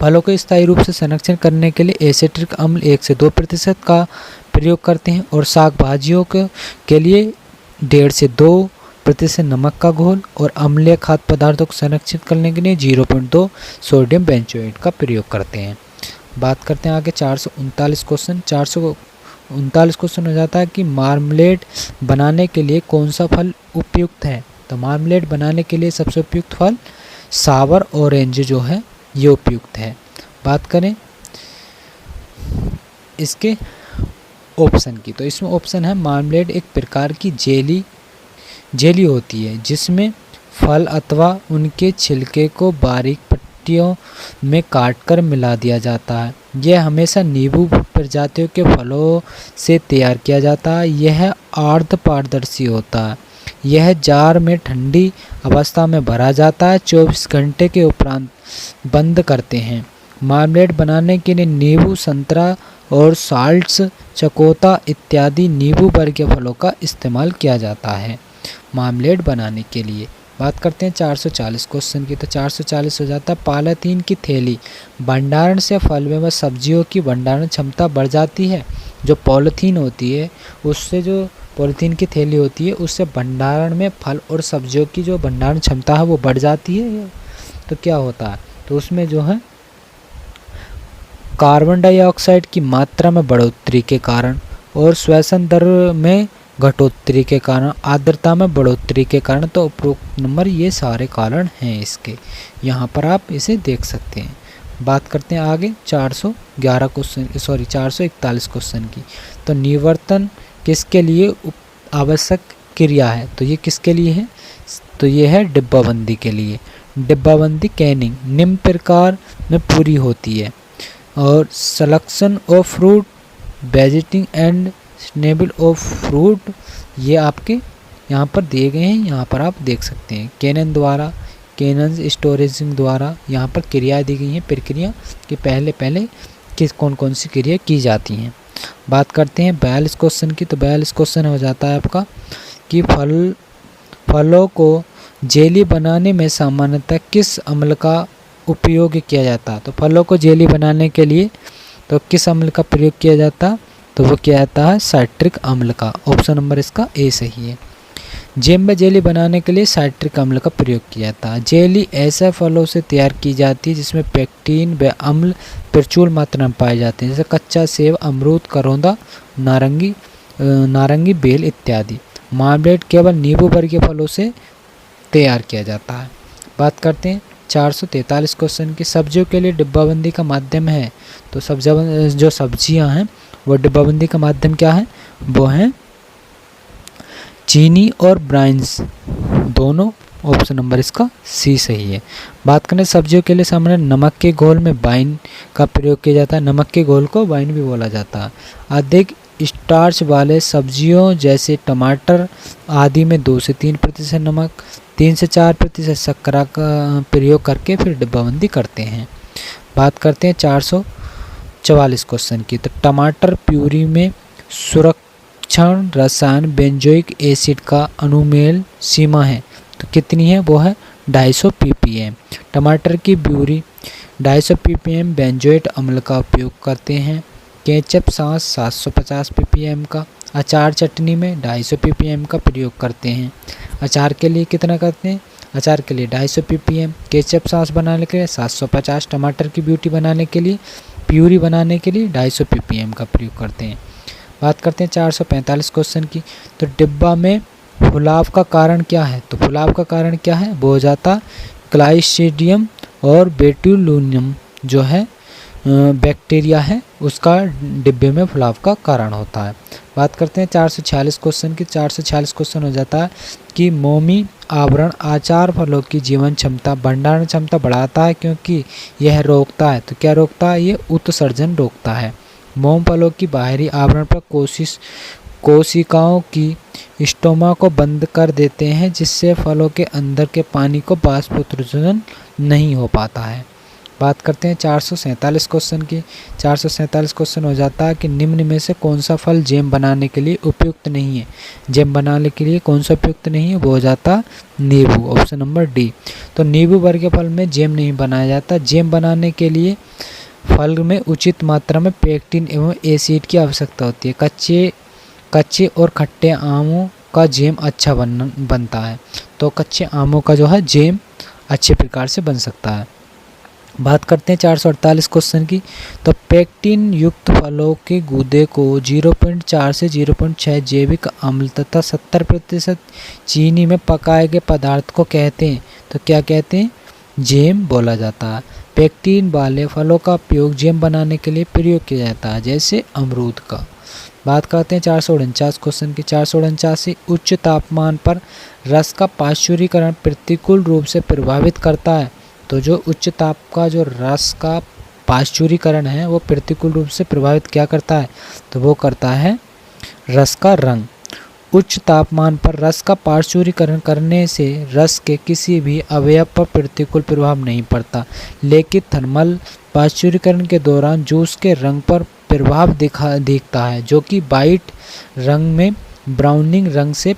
फलों को स्थायी रूप से संरक्षण करने के लिए एसिट्रिक अम्ल 1 से 2% का प्रयोग करते हैं और शाक भाजियों के लिए 1.5 से 2% नमक का घोल, और अम्लीय खाद्य पदार्थों को संरक्षित करने के लिए 0.2 सोडियम बेंजोएट का प्रयोग करते हैं। बात करते हैं आगे 439 क्वेश्चन। 439 क्वेश्चन हो जाता है कि मार्मलेड बनाने के लिए कौन सा फल उपयुक्त है? तो मार्मलेड बनाने के लिए सबसे उपयुक्त फल सावर ऑरेंज जो है ये उपयुक्त है। बात करें इसके ऑप्शन की, तो इसमें ऑप्शन है मार्मलेड एक प्रकार की जेली होती है जिसमें फल अथवा उनके छिलके को बारीक पट्टियों में काटकर मिला दिया जाता है। यह हमेशा नींबू प्रजातियों के फलों से तैयार किया जाता है। यह अर्ध पारदर्शी होता है। यह जार में ठंडी अवस्था में भरा जाता है, 24 घंटे के उपरांत बंद करते हैं। मार्मलेड बनाने के लिए नींबू, संतरा और साल्ट्स, चकोता इत्यादि नींबू वर्गीय फलों का इस्तेमाल किया जाता है मार्मलेड बनाने के लिए। बात करते हैं 440 क्वेश्चन की, तो 440 हो जाता है पॉलीथीन की थैली भंडारण से फल व सब्जियों की भंडारण क्षमता बढ़ जाती है। जो पॉलीथीन होती है उससे, जो पॉलीथीन की थैली होती है उससे भंडारण में फल और सब्जियों की जो भंडारण क्षमता है वो बढ़ जाती है। तो क्या होता है? तो उसमें जो है कार्बन डाइऑक्साइड की मात्रा में बढ़ोतरी के कारण और श्वसन दर में घटोतरी के कारण, आर्द्रता में बढ़ोतरी के कारण, तो उपरोक्त नंबर ये सारे कारण हैं इसके। यहाँ पर आप इसे देख सकते हैं। बात करते हैं आगे 441 क्वेश्चन की, तो निवर्तन किसके लिए आवश्यक क्रिया है? तो ये किसके लिए है? तो ये है डिब्बाबंदी के लिए। डिब्बाबंदी कैनिंग निम्न प्रकार में पूरी होती है, और सलेक्शन ऑफ फ्रूट, वेजिटिंग एंड स्नेबल ऑफ फ्रूट ये आपके यहाँ पर दिए गए हैं, यहाँ पर आप देख सकते हैं। कैनन द्वारा केनन्स स्टोरेजिंग द्वारा यहाँ पर क्रियाएं दी गई हैं, प्रक्रिया कि पहले पहले किस कौन कौन सी क्रिया की जाती हैं। बात करते हैं 42 क्वेश्चन की। तो 42 क्वेश्चन हो जाता है आपका कि फलों को जेली बनाने में सामान्यतः किस अम्ल का उपयोग किया जाता है। तो फलों को जेली बनाने के लिए तो किस अम्ल का प्रयोग किया जाता, तो वो किया जाता है साइट्रिक अम्ल का। ऑप्शन नंबर इसका ए सही है। जैम में जेली बनाने के लिए साइट्रिक अम्ल का प्रयोग किया जाता है। जेली ऐसे फलों से तैयार की जाती है जिसमें पेक्टिन व अम्ल प्रचुर मात्रा में पाए जाते हैं, जैसे कच्चा सेब, अमरूद, करौंदा, नारंगी बेल इत्यादि। मार्मलेड केवल नींबू वर्गीय फलों से तैयार किया जाता है। बात करते हैं 443 क्वेश्चन की। सब्जियों के लिए डिब्बाबंदी का माध्यम है। तो जो सब्जियां हैं वो डिब्बाबंदी का माध्यम क्या है, वो हैं चीनी और ब्राइन्स दोनों। ऑप्शन नंबर इसका सी सही है। बात करें सब्जियों के लिए सामान्य नमक के घोल में वाइन का प्रयोग किया जाता है। नमक के घोल को वाइन भी बोला जाता है। अधिक स्टार्च वाले सब्जियों जैसे टमाटर आदि में 2 से 3% नमक, 3 से 4% शर्करा का प्रयोग करके फिर डिब्बाबंदी करते हैं। बात करते हैं 444 क्वेश्चन की। तो टमाटर प्यूरी में सुरक्षण रसायन बेंजोइक एसिड का अनुमेय सीमा है, तो कितनी है, वो है 250 ppm। टमाटर की प्यूरी 250 ppm बेंजोइट अम्ल का उपयोग करते हैं। केचप सॉस 750 ppm का। अचार चटनी में 250 ppm का प्रयोग करते हैं। अचार के लिए कितना करते हैं, अचार के लिए 250 ppm। केचप सॉस बनाने के लिए 750। टमाटर की प्यूरी बनाने के लिए 250 ppm का प्रयोग करते हैं। बात करते हैं 445 क्वेश्चन की। तो डिब्बा में फुलाव का कारण क्या है। तो फुलाव का कारण क्या है, वो हो जाता क्लाइस्ट्रीडियम और बेटुलिनम जो है बैक्टीरिया है, उसका डिब्बे में फुलाव का कारण होता है। बात करते हैं 446 क्वेश्चन की। 446 क्वेश्चन हो जाता है कि मोमी आवरण आचार फलों की जीवन क्षमता भंडारण क्षमता बढ़ाता है क्योंकि यह रोकता है। तो क्या रोकता है, ये उत्सर्जन रोकता है। मोम फलों की बाहरी आवरण पर कोशिकाओं की स्टोमा को बंद कर देते हैं, जिससे फलों के अंदर के पानी को बाष्पोत्सर्जन नहीं हो पाता है। बात करते हैं 447 क्वेश्चन की। 447 क्वेश्चन हो जाता है कि निम्न में से कौन सा फल जैम बनाने के लिए उपयुक्त नहीं है। जैम बनाने के लिए कौन सा उपयुक्त नहीं है, वो हो जाता नींबू। Option number D. तो नींबू वर्गीय फल में जैम नहीं बनाया जाता। जैम बनाने के लिए फल में उचित मात्रा में पेक्टिन एवं एसिड की आवश्यकता होती है। कच्चे और खट्टे आमों का जैम अच्छा बनता है। तो कच्चे आमों का जो है जैम अच्छे प्रकार से बन सकता है। बात करते हैं 448 क्वेश्चन की। तो पेक्टिन युक्त फलों के गूदे को 0.4 से 0.6 जैविक अम्ल तथा 70% चीनी में पकाए गए पदार्थ को कहते हैं। तो क्या कहते हैं, जैम बोला जाता है। पेक्टिन वाले फलों का उपयोग जैम बनाने के लिए प्रयोग किया जाता है, जैसे अमरूद का। बात करते हैं 449 क्वेश्चन की। 449 उच्च तापमान पर रस का पाश्चुरीकरण प्रतिकूल रूप से प्रभावित करता है। तो जो उच्च ताप का जो रस का पाश्चुरीकरण है वो प्रतिकूल रूप से प्रभावित क्या करता है, तो वो करता है रस का रंग। उच्च तापमान पर रस का पाश्चुरीकरण करने से रस के किसी भी अवयव पर प्रतिकूल प्रभाव नहीं पड़ता, लेकिन थर्मल पाश्चुरीकरण के दौरान जूस के रंग पर प्रभाव दिखता है, जो कि वाइट रंग में ब्राउनिंग रंग से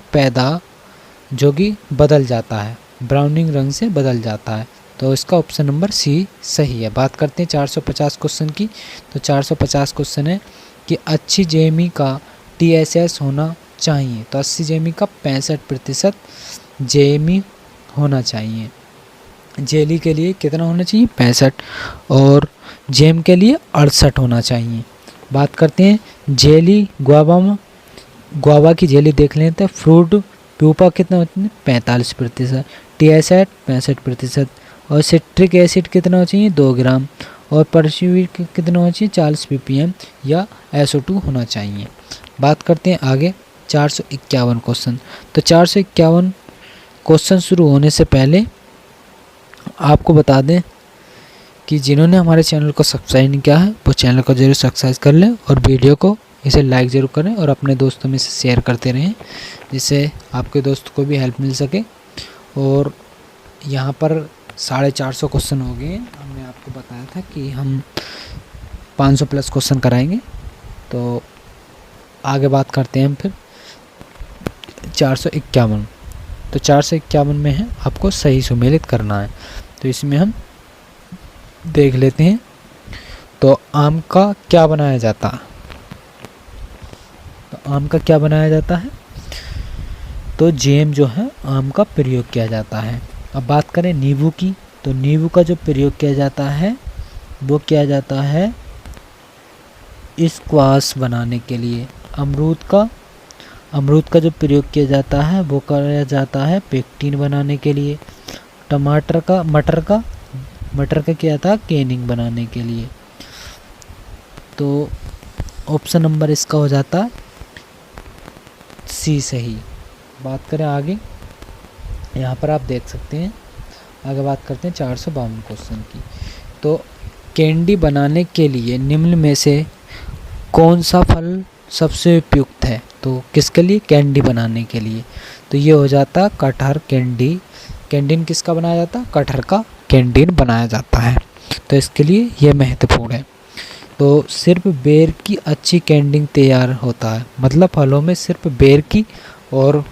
बदल जाता है। तो इसका ऑप्शन नंबर सी सही है। बात करते हैं 450 क्वेश्चन की। तो 450 क्वेश्चन है कि अच्छी जेमी का TSS होना चाहिए। तो 80 जेमी का 65% जेमी होना चाहिए। जेली के लिए कितना होना चाहिए, 65, और जेम के लिए 68 होना चाहिए। बात करते हैं जेली गुआवा की जेली देख लेते हैं। फ्रूट प्यूपा कितना होता है, 45%, TSS 65%, और सिट्रिक एसिड कितना होना चाहिए, 2 ग्राम, और परस्यूविक कितना होना चाहिए, 40 ppm या SO2 होना चाहिए। बात करते हैं आगे 451 क्वेश्चन। तो 451 क्वेश्चन शुरू होने से पहले आपको बता दें कि जिन्होंने हमारे चैनल को सब्सक्राइब नहीं किया है वो चैनल को जरूर सब्सक्राइब कर लें, और वीडियो को इसे लाइक ज़रूर करें और अपने दोस्तों में से शेयर करते रहें, जिससे आपके दोस्त को भी हेल्प मिल सके। और यहाँ पर 450 क्वेश्चन हो गए। हमने आपको बताया था कि हम 500 प्लस क्वेश्चन कराएंगे। तो आगे बात करते हैं हम फिर 451। तो 451 में है आपको सही सुमेलित करना है। तो इसमें हम देख लेते हैं। तो आम का क्या बनाया जाता है? तो आम का क्या बनाया जाता है? तो जैम जो है आम का प्रयोग किया जाता है। अब बात करें नींबू की, तो नींबू का जो प्रयोग किया जाता है वो किया जाता है स्क्वाश बनाने के लिए। अमरूद का जो प्रयोग किया जाता है वो किया जाता है पेक्टिन बनाने के लिए। मटर का किया था कैनिंग बनाने के लिए। तो ऑप्शन नंबर इसका हो जाता सी सही। बात करें आगे, यहाँ पर आप देख सकते हैं। आगे बात करते हैं 452 क्वेश्चन की। तो कैंडी बनाने के लिए निम्न में से कौन सा फल सबसे उपयुक्त है? तो किसके लिए? कैंडी बनाने के लिए। तो ये हो जाता कटहर कैंडी। कैंडीन किसका बनाया जाता? कटहर का कैंडीन बनाया जाता है। तो इसके लिए ये महत्वपूर्ण है। तो सिर्फ बेर की अच्छी कैंडिंग तैयार होता है, मतलब फलों में सिर्फ बेर की और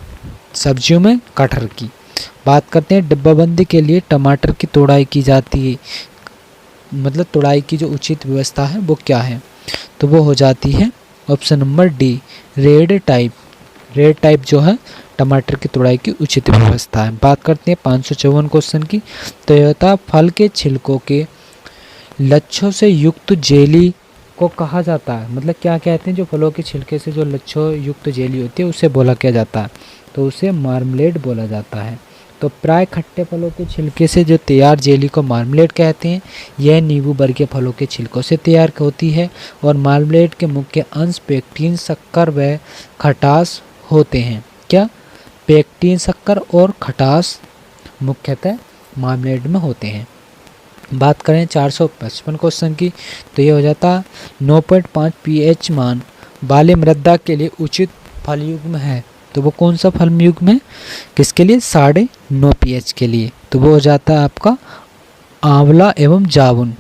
सब्जियों में कटहर की। बात करते हैं डिब्बाबंदी के लिए टमाटर की तोड़ाई की जाती है, मतलब तोड़ाई की जो उचित व्यवस्था है वो क्या है? तो वो हो जाती है option number D, red type जो है टमाटर की तोड़ाई की उचित व्यवस्था है। बात करते हैं 554 क्वेश्चन की। तो यह होता फल के छिलकों के लच्छों से युक्त जेली को कहा जाता है। मतलब क्या कहते हैं? जो फलों के छिलके से जो लच्छों युक्त जेली होती है उसे बोला क्या जाता है? तो उसे मार्मलेड बोला जाता है। तो प्राय खट्टे फलों के छिलके से जो तैयार जेली को मार्मलेड कहते हैं। यह नींबू वर्गीय फलों के छिलकों से तैयार होती है और मार्मलेड के मुख्य अंश पेक्टिन, शक्कर व खटास होते हैं। क्या? पेक्टिन, शक्कर और खटास मुख्यतः मार्मलेड में होते हैं। बात करें 455 क्वेश्चन की। तो ये हो जाता 9.5 pH मान वाले मृदा के लिए उचित फल युग्म है। तो वो कौन सा फल युग्म है? किसके लिए? 9.5 pH के लिए। तो वो हो जाता है आपका आंवला एवं जामुन।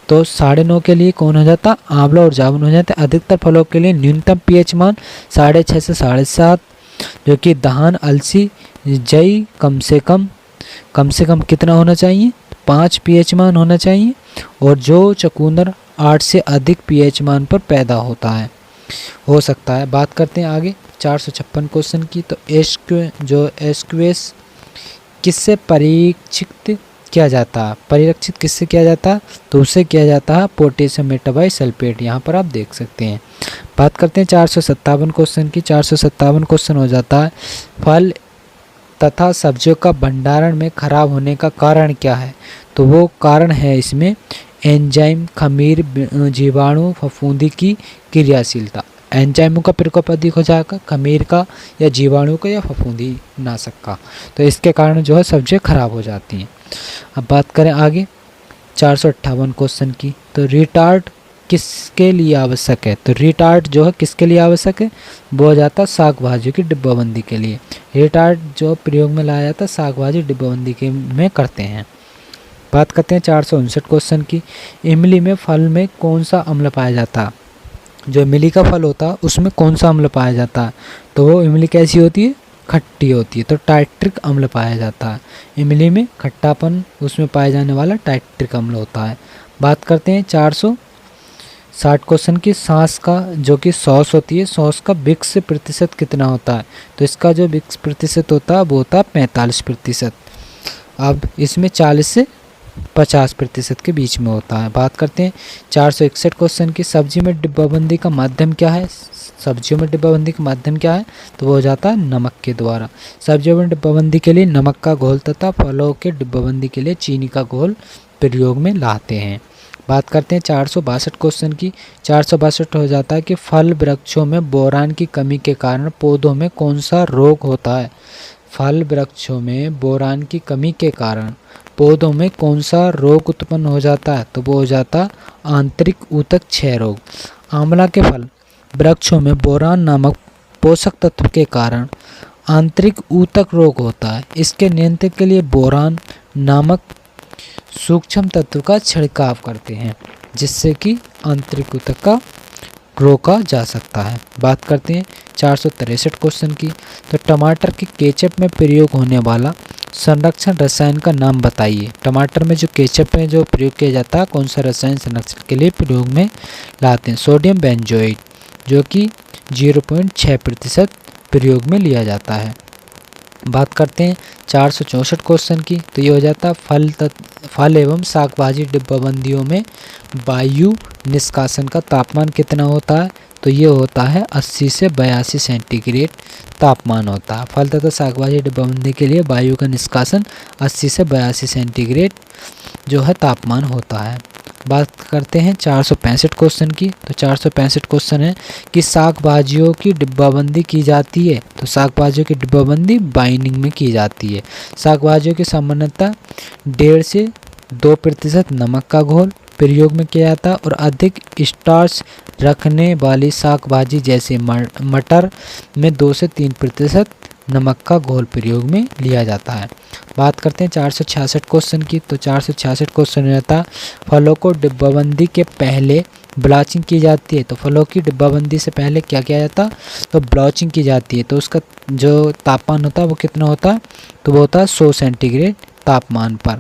तो 9.5 के लिए कौन हो जाता? आंवला और जामुन हो जाते हैं। अधिकतर फलों के लिए न्यूनतम pH मान 6.5 से 7.5, जो कि धान, अलसी, जई कम से कम कितना होना चाहिए? 5 pH मान होना चाहिए। और जो चुकंदर 8 से अधिक pH मान पर पैदा हो सकता है। बात करते हैं आगे 456 क्वेश्चन की। तो एस्क्वेस किससे परिरक्षित किया जाता है? तो उसे किया जाता है पोटेशियम मेटाबाइसल्फेट। यहाँ पर आप देख सकते हैं। बात करते हैं 457 क्वेश्चन की। 457 क्वेश्चन हो जाता है फल तथा सब्जियों का भंडारण में खराब होने का कारण क्या है? तो वो कारण है इसमें एंजाइम, खमीर, जीवाणु, फफूंदी की क्रियाशीलता। एंजाइमों का प्रकोप अधिक हो जाएगा, खमीर का या जीवाणु का या फफूंदी नाशक का। तो इसके कारण जो है सब्जियां खराब हो जाती हैं। अब बात करें आगे 458 क्वेश्चन की। तो रिटार्ड किसके लिए आवश्यक है? तो रिटार्ड जो है किसके लिए आवश्यक है? वो हो जाता साग भाजियों की डिब्बाबंदी के लिए। रिटार्ड जो प्रयोग में लाया जाता है साग भाजी डिब्बाबंदी के में करते हैं। बात करते हैं 459 क्वेश्चन की। इमली में फल में कौन सा अम्ल पाया जाता है? जो इमली का फल होता है उसमें कौन सा अम्ल पाया जाता है? तो वो इमली कैसी होती है? खट्टी होती है। तो टाइट्रिक अम्ल पाया जाता है। इमली में खट्टापन उसमें पाए जाने वाला टाइट्रिक अम्ल होता है। बात करते हैं 460 क्वेश्चन की। सांस का जो कि सॉस होती है, सॉस का विक्स प्रतिशत कितना होता है? तो इसका जो विक्स प्रतिशत होता है वो होता है 45%। अब इसमें 40 से 50% के बीच में होता है। बात करते हैं 461 क्वेश्चन की। सब्जियों में डिब्बाबंदी का माध्यम क्या है? तो वो हो जाता है नमक के द्वारा। सब्जियों में डिब्बाबंदी के लिए नमक का घोल तथा फलों के डिब्बाबंदी के लिए चीनी का घोल प्रयोग में लाते हैं। बात करते हैं 462 क्वेश्चन की। 462 हो जाता है कि फल वृक्षों में बोरान की कमी के कारण पौधों में कौन सा रोग होता है? फल वृक्षों में बोरान की कमी के कारण पौधों में कौन सा रोग उत्पन्न हो जाता है? तो वो हो जाता आंतरिक ऊतक क्षय रोग। आंवला के फल वृक्षों में बोरान नामक पोषक तत्व के कारण आंतरिक ऊतक रोग होता है। इसके नियंत्रण के लिए बोरान नामक सूक्ष्म तत्व का छिड़काव करते हैं, जिससे कि आंतरिक ऊतक का रोका जा सकता है। बात करते हैं 463 क्वेश्चन की। तो टमाटर के केचप में प्रयोग होने वाला संरक्षण रसायन का नाम बताइए। टमाटर में जो केचप में जो प्रयोग किया जाता है, कौन सा रसायन संरक्षण के लिए प्रयोग में लाते हैं? सोडियम बेंजोएट, जो कि 0.6% प्रयोग में लिया जाता है। बात करते हैं 464 क्वेश्चन की। तो ये हो जाता है फल एवं शाक भाजी डिब्बाबंदियों में वायु निष्कासन का तापमान कितना होता है? तो ये होता है 80 से 82 सेंटीग्रेड तापमान होता है। फल तथा शाक भाजी डिब्बाबंदी के लिए वायु का निष्कासन 80 से 82 सेंटीग्रेड जो है तापमान होता है। बात करते हैं 465 क्वेश्चन की। तो 465 क्वेश्चन है कि शाक भाजियों की डिब्बाबंदी की जाती है। तो शाक भाजियों की डिब्बाबंदी बाइंडिंग में की जाती है। शाक भाजियों की सामान्यतः 1.5 से 2% नमक का घोल प्रयोग में किया जाता है और अधिक स्टार्च रखने वाली शाक भाजी जैसे मटर में 2 से 3% नमक का घोल प्रयोग में लिया जाता है। बात करते हैं 466 क्वेश्चन की। तो 466 क्वेश्चन रहता है फलों को डिब्बाबंदी के पहले ब्लाचिंग की जाती है। तो फलों की डिब्बाबंदी से पहले क्या किया जाता है? तो ब्लाचिंग की जाती है। तो उसका जो तापमान होता है वो कितना होता है? तो वो होता है 100 सेंटीग्रेड तापमान पर।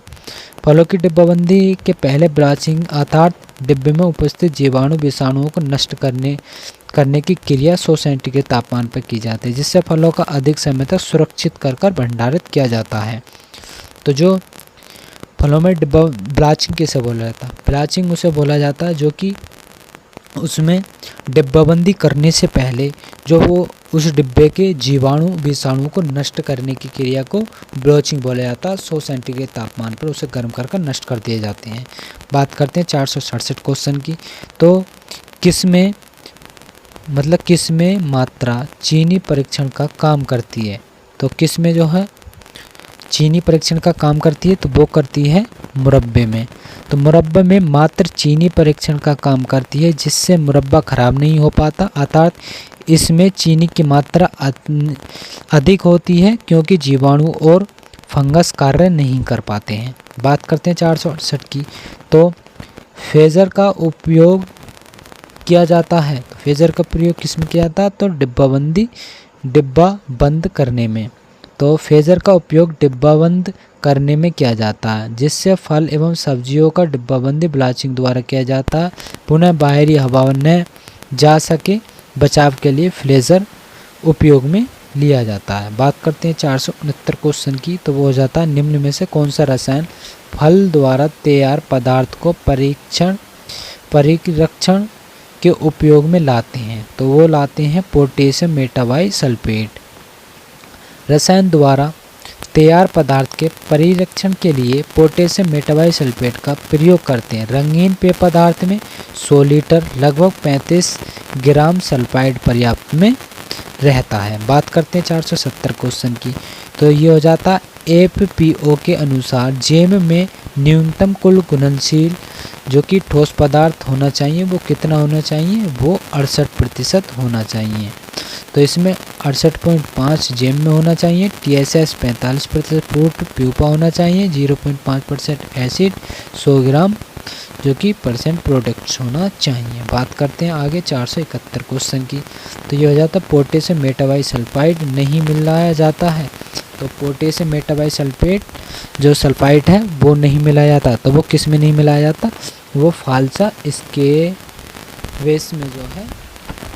फलों की डिब्बाबंदी के पहले ब्लाचिंग अर्थात डिब्बे में उपस्थित जीवाणु विषाणुओं को नष्ट करने की क्रिया 100 सेंटीग्रेड तापमान पर की जाती है, जिससे फलों का अधिक समय तक सुरक्षित कर भंडारित किया जाता है। तो जो फलों में डिब्बा ब्लाचिंग किसे बोला जाता है? ब्लाचिंग उसे बोला जाता है जो कि उसमें डिब्बाबंदी करने से पहले जो वो उस डिब्बे के जीवाणु विषाणु को नष्ट करने की क्रिया को ब्लाचिंग बोला जाता है। 100 सेंटीग्रेड तापमान पर उसे गर्म कर नष्ट कर दिए जाते हैं। बात करते हैं 467 क्वेश्चन की। तो किस में मात्रा चीनी परीक्षण का काम करती है? तो किस में जो है चीनी परीक्षण का काम करती है? तो वो करती है मुरब्बे में। तो मुरब्बे में मात्र चीनी परीक्षण का काम करती है, जिससे मुरब्बा खराब नहीं हो पाता, अर्थात इसमें चीनी की मात्रा अधिक होती है क्योंकि जीवाणु और फंगस कार्य नहीं कर पाते हैं। बात करते हैं 468 की। तो फेजर का उपयोग किया जाता है। तो फेजर का प्रयोग किस में किया जाता है? तो डिब्बा बंद करने में। तो फेजर का उपयोग डिब्बाबंद करने में किया जाता है, जिससे फल एवं सब्जियों का डिब्बाबंदी ब्लाचिंग द्वारा किया जाता है। पुनः बाहरी हवा न जा सके बचाव के लिए फ्लेजर उपयोग में लिया जाता है। बात करते हैं 469 क्वेश्चन की। तो वो हो जाता है निम्न में से कौन सा रसायन फल द्वारा तैयार पदार्थ को परिरक्षण के उपयोग में लाते हैं? तो वो लाते हैं पोटेशियम मेटाबाइसल्फेट। रसायन द्वारा तैयार पदार्थ के परिरक्षण के लिए पोटेशियम मेटाबाइसल्फेट का प्रयोग करते हैं। रंगीन पेय पदार्थ में 100 लीटर लगभग 35 ग्राम सल्फाइड पर्याप्त में रहता है। बात करते हैं 470 क्वेश्चन की। तो ये हो जाता FPO के अनुसार जैम में न्यूनतम कुल घुलनशील जो कि ठोस पदार्थ होना चाहिए वो कितना होना चाहिए? वो 68% होना चाहिए। तो इसमें 68.5 जैम में होना चाहिए। TSS 45% फ्रूट प्यूपा होना चाहिए। 0.5% एसिड 100 ग्राम जो कि परसेंट प्रोडक्ट्स होना चाहिए। बात करते हैं आगे 471 क्वेश्चन की। तो ये हो जाता है पोटेशियम मेटाबाइसल्फाइड नहीं मिलाया जाता है। तो पोटेशियम मेटाबाइसल्फेट जो सल्फाइड है वो नहीं मिलाया जाता। तो वो किस में नहीं मिलाया जाता? वो फाल्सा स्केवेस में जो है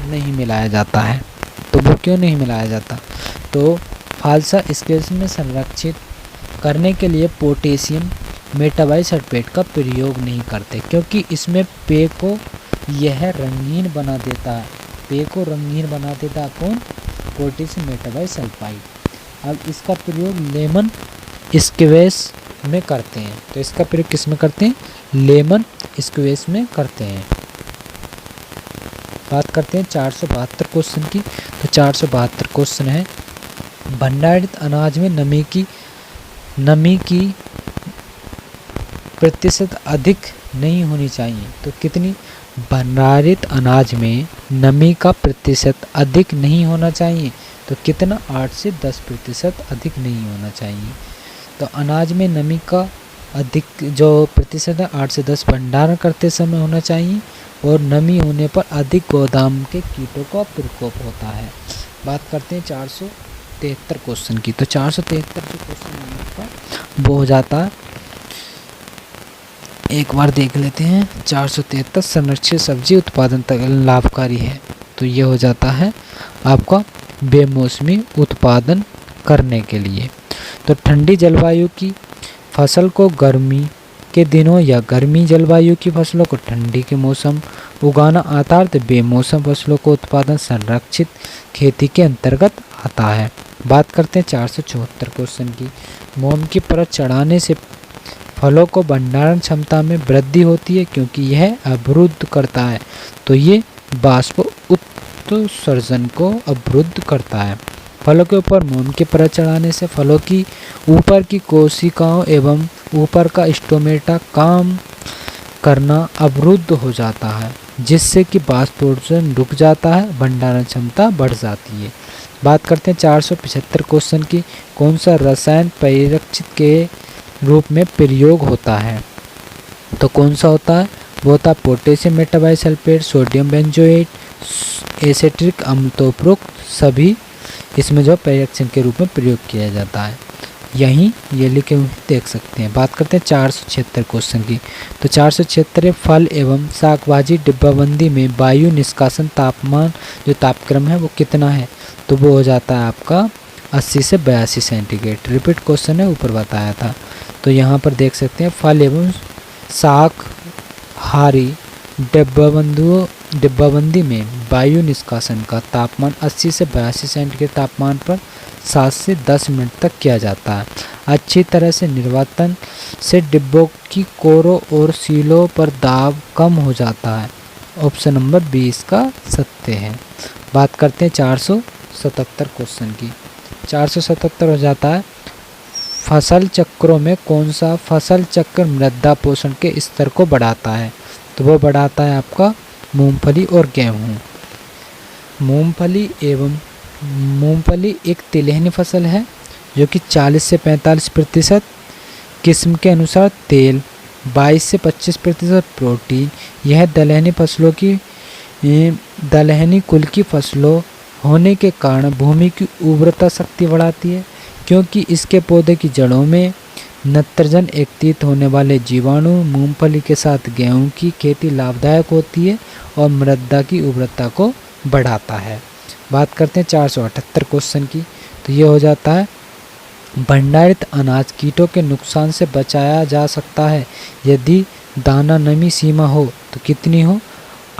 नहीं मिलाया जाता है। तो वो क्यों नहीं मिलाया जाता? तो फाल्सा स्केवेस में संरक्षित करने के लिए पोटेशियम मेटाबाइसल्फेट का प्रयोग नहीं करते, क्योंकि इसमें पेय को यह रंगीन बना देता है। पेय को रंगीन बना देता है कौन? Potassium metabisulphide. अब इसका प्रयोग लेमन स्क्वेस में करते हैं। तो इसका प्रयोग किस में करते हैं? लेमन स्क्वेस में करते हैं। बात करते हैं 472 क्वेश्चन की। तो 472 क्वेश्चन है भंडारित अनाज में नमी की प्रतिशत अधिक नहीं होनी चाहिए। तो कितनी? भंडारित अनाज में नमी का प्रतिशत अधिक नहीं होना चाहिए। तो कितना 8 से 10% अधिक नहीं होना चाहिए। तो अनाज में नमी का अधिक जो प्रतिशत है 8 से 10 भंडारण करते समय होना चाहिए और नमी होने पर अधिक गोदाम के कीटों का प्रकोप होता है। बात करते हैं 473 क्वेश्चन की। तो 473 जो क्वेश्चन आपका वो हो जाता है, एक बार देख लेते हैं। 473 संरक्षित सब्जी उत्पादन तक लाभकारी है। तो ये हो जाता है आपका बेमौसमी उत्पादन करने के लिए। तो ठंडी जलवायु की फसल को गर्मी के दिनों या गर्मी जलवायु की फसलों को ठंडी के मौसम उगाना आता है। तो बेमौसम फसलों को उत्पादन संरक्षित खेती के अंतर्गत आता है। बात करते हैं 474 क्वेश्चन की। मोम की परत चढ़ाने से फलों को भंडारण क्षमता में वृद्धि होती है क्योंकि यह अवरुद्ध करता है। तो ये बाष्प उत्सर्जन को अवरुद्ध करता है। फलों के ऊपर मोम की परत चढ़ाने से फलों की ऊपर की कोशिकाओं एवं ऊपर का स्टोमेटा काम करना अवरुद्ध हो जाता है, जिससे कि बाष्पोत्सर्जन रुक जाता है, भंडारण क्षमता बढ़ जाती है। बात करते हैं 475 क्वेश्चन की। कौन सा रसायन परिरक्षित के रूप में प्रयोग होता है? तो कौन सा होता है? वो होता है potassium metabisulphite, sodium benzoate, acidic अम्ल। तो उपरोक्त सभी इसमें जो परिरक्षण के रूप में प्रयोग किया जाता है। यहीं ये लिखे हुए देख सकते हैं। बात करते हैं 476 क्वेश्चन की। तो 476 फल एवं शाकभाजी डिब्बाबंदी में वायु निष्कासन तापमान जो तापक्रम है वो कितना है? तो वो हो जाता है आपका 80 से 82 सेंटीग्रेड। रिपीट क्वेश्चन है, ऊपर बताया था। तो यहाँ पर देख सकते हैं फल एवं शाकहारी डिब्बाबंदी में वायु निष्कासन का तापमान 80 से 82 सेंटीग्रेड तापमान पर 7 से 10 मिनट तक किया जाता है। अच्छी तरह से निर्वातन से डिब्बों की कोरों और सीलों पर दाब कम हो जाता है। ऑप्शन नंबर 20 का सत्य है। बात करते हैं 477 क्वेश्चन की। 477 हो जाता है फसल चक्रों में कौन सा फसल चक्र मृदा पोषण के स्तर को बढ़ाता है? तो वो बढ़ाता है आपका मूंगफली और गेहूँ। मूंगफली एक तिलहनी फसल है जो कि 40 से 45% किस्म के अनुसार तेल, 22 से 25% प्रोटीन। यह दलहनी कुल की फसलों होने के कारण भूमि की उर्वरता शक्ति बढ़ाती है, क्योंकि इसके पौधे की जड़ों में नत्रजन एकत्रित होने वाले जीवाणु। मूंगफली के साथ गेहूं की खेती लाभदायक होती है और मृदा की उर्वरता को बढ़ाता है। बात करते हैं 478 क्वेश्चन की। तो ये हो जाता है भंडारित अनाज कीटों के नुकसान से बचाया जा सकता है यदि दाना नमी सीमा हो तो कितनी हो?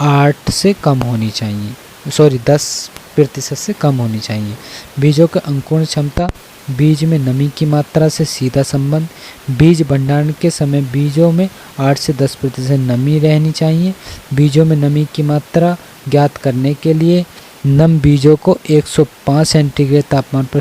8 से कम होनी चाहिए, 10% से कम होनी चाहिए। बीजों के अंकुरण क्षमता बीज में नमी की मात्रा से सीधा संबंध। बीज भंडारण के समय बीजों में 8 से 10% नमी रहनी चाहिए। बीजों में नमी की मात्रा ज्ञात करने के लिए नम बीजों को 105 सेंटीग्रेड तापमान पर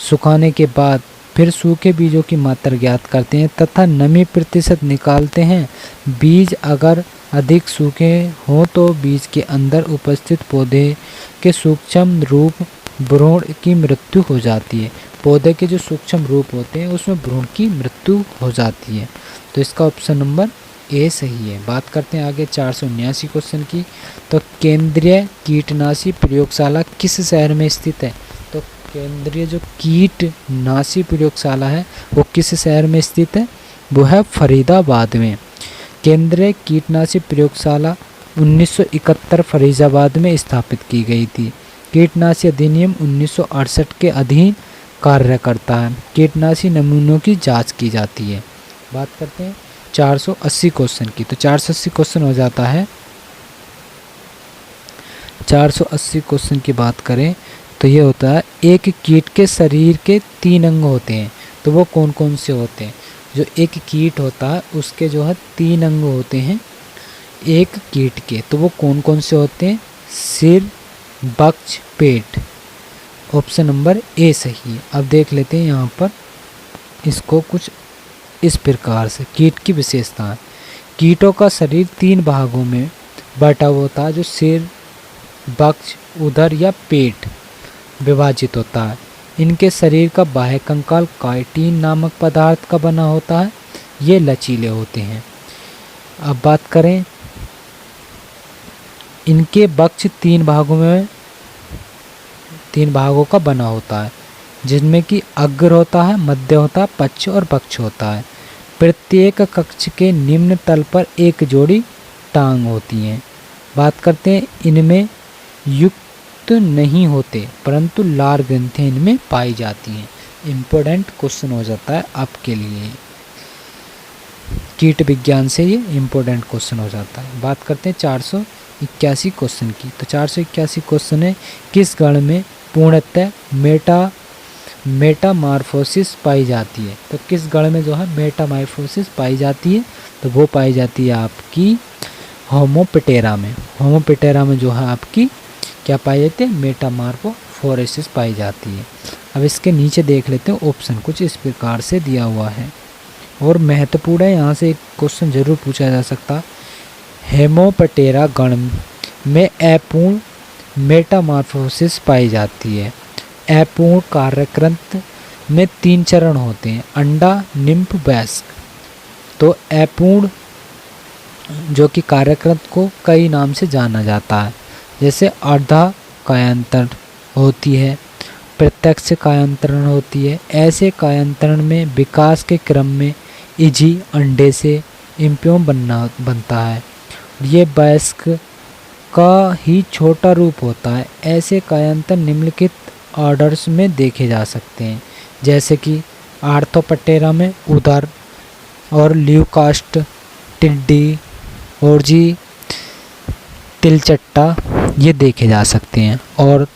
सुखाने के बाद फिर सूखे बीजों की मात्रा ज्ञात करते हैं तथा नमी प्रतिशत निकालते हैं। बीज अगर अधिक सूखे हों तो बीज के अंदर उपस्थित पौधे के सूक्ष्म रूप भ्रूण की मृत्यु हो जाती है। पौधे के जो सूक्ष्म रूप होते हैं उसमें भ्रूण की मृत्यु हो जाती है। तो इसका ऑप्शन नंबर ए सही है। बात करते हैं आगे 479 क्वेश्चन की। तो केंद्रीय कीटनाशी प्रयोगशाला किस शहर में स्थित है? तो केंद्रीय जो कीटनाशी प्रयोगशाला है वो किस शहर में स्थित है? वो है फरीदाबाद में। केंद्रीय कीटनाशी प्रयोगशाला 1971 फरीदाबाद में स्थापित की गई थी। कीटनाशी अधिनियम 1968 के अधीन कार्य करता है। कीटनाशी नमूनों की जांच की जाती है। बात करते हैं 480 क्वेश्चन की। तो 480 क्वेश्चन हो जाता है 480 क्वेश्चन की बात करें तो ये होता है एक कीट के शरीर के 3 अंग होते हैं। तो वो कौन कौन से होते हैं? जो एक कीट होता है उसके जो है 3 अंग होते हैं एक कीट के। तो वो कौन कौन से होते हैं? सिर, वक्ष, पेट। ऑप्शन नंबर ए सही है। अब देख लेते हैं यहाँ पर इसको कुछ इस प्रकार से। कीट की विशेषताएं। कीटों का शरीर 3 भागों में बटा होता है, जो सिर, वक्ष, उदर या पेट। विभाजित होता है। इनके शरीर का बाह्य कंकाल काइटिन नामक पदार्थ का बना होता है। ये लचीले होते हैं। अब बात करें, इनके वक्ष तीन भागों का बना होता है, जिनमें कि अग्र होता है, मध्य होता है, पक्ष और वक्ष होता है। प्रत्येक कक्ष के निम्न तल पर एक जोड़ी टांग होती हैं। बात करते हैं, इनमें युक्त नहीं होते परंतु लार ग्रंथियाँ इनमें पाई जाती हैं। इम्पोर्टेंट क्वेश्चन हो जाता है आपके लिए, कीट विज्ञान से ये इम्पोर्टेंट क्वेश्चन हो जाता है। बात करते हैं 481 क्वेश्चन की। तो 481 क्वेश्चन है, किस गण में पूर्णतः मेटामार्फोसिस पाई जाती है? तो किस गण में जो है मेटामार्फोसिस पाई जाती है? तो वो पाई जाती है आपकी होमोप्टेरा में। होमोप्टेरा में जो है आपकी क्या पाई जाती है? मेटामार्फोसिस पाई जाती है। अब इसके नीचे देख लेते हैं, ऑप्शन कुछ इस प्रकार से दिया हुआ है और महत्वपूर्ण है, यहाँ से एक क्वेश्चन जरूर पूछा जा सकता। हेमोप्टेरा गण में अपूर्ण मेटामार्फोसिस पाई जाती है। अपूर्ण कार्यक्रंथ में 3 चरण होते हैं, अंडा, निम्फ, वयस्क। तो अपूर्ण जो कि कार्यक्रंथ को कई नाम से जाना जाता है, जैसे अर्धा कायांतरण होती है, प्रत्यक्ष कायांतरण होती है। ऐसे कायांतरण में विकास के क्रम में इजी अंडे से इम्प्योम बनता है। ये वयस्क का ही छोटा रूप होता है। ऐसे कायांतरण निम्नलिखित ऑर्डर्स में देखे जा सकते हैं, जैसे कि आर्थोप्टेरा में उदर और ल्यूकास्ट, टिड्डी और जी तिलचट्टा ये देखे जा सकते हैं। और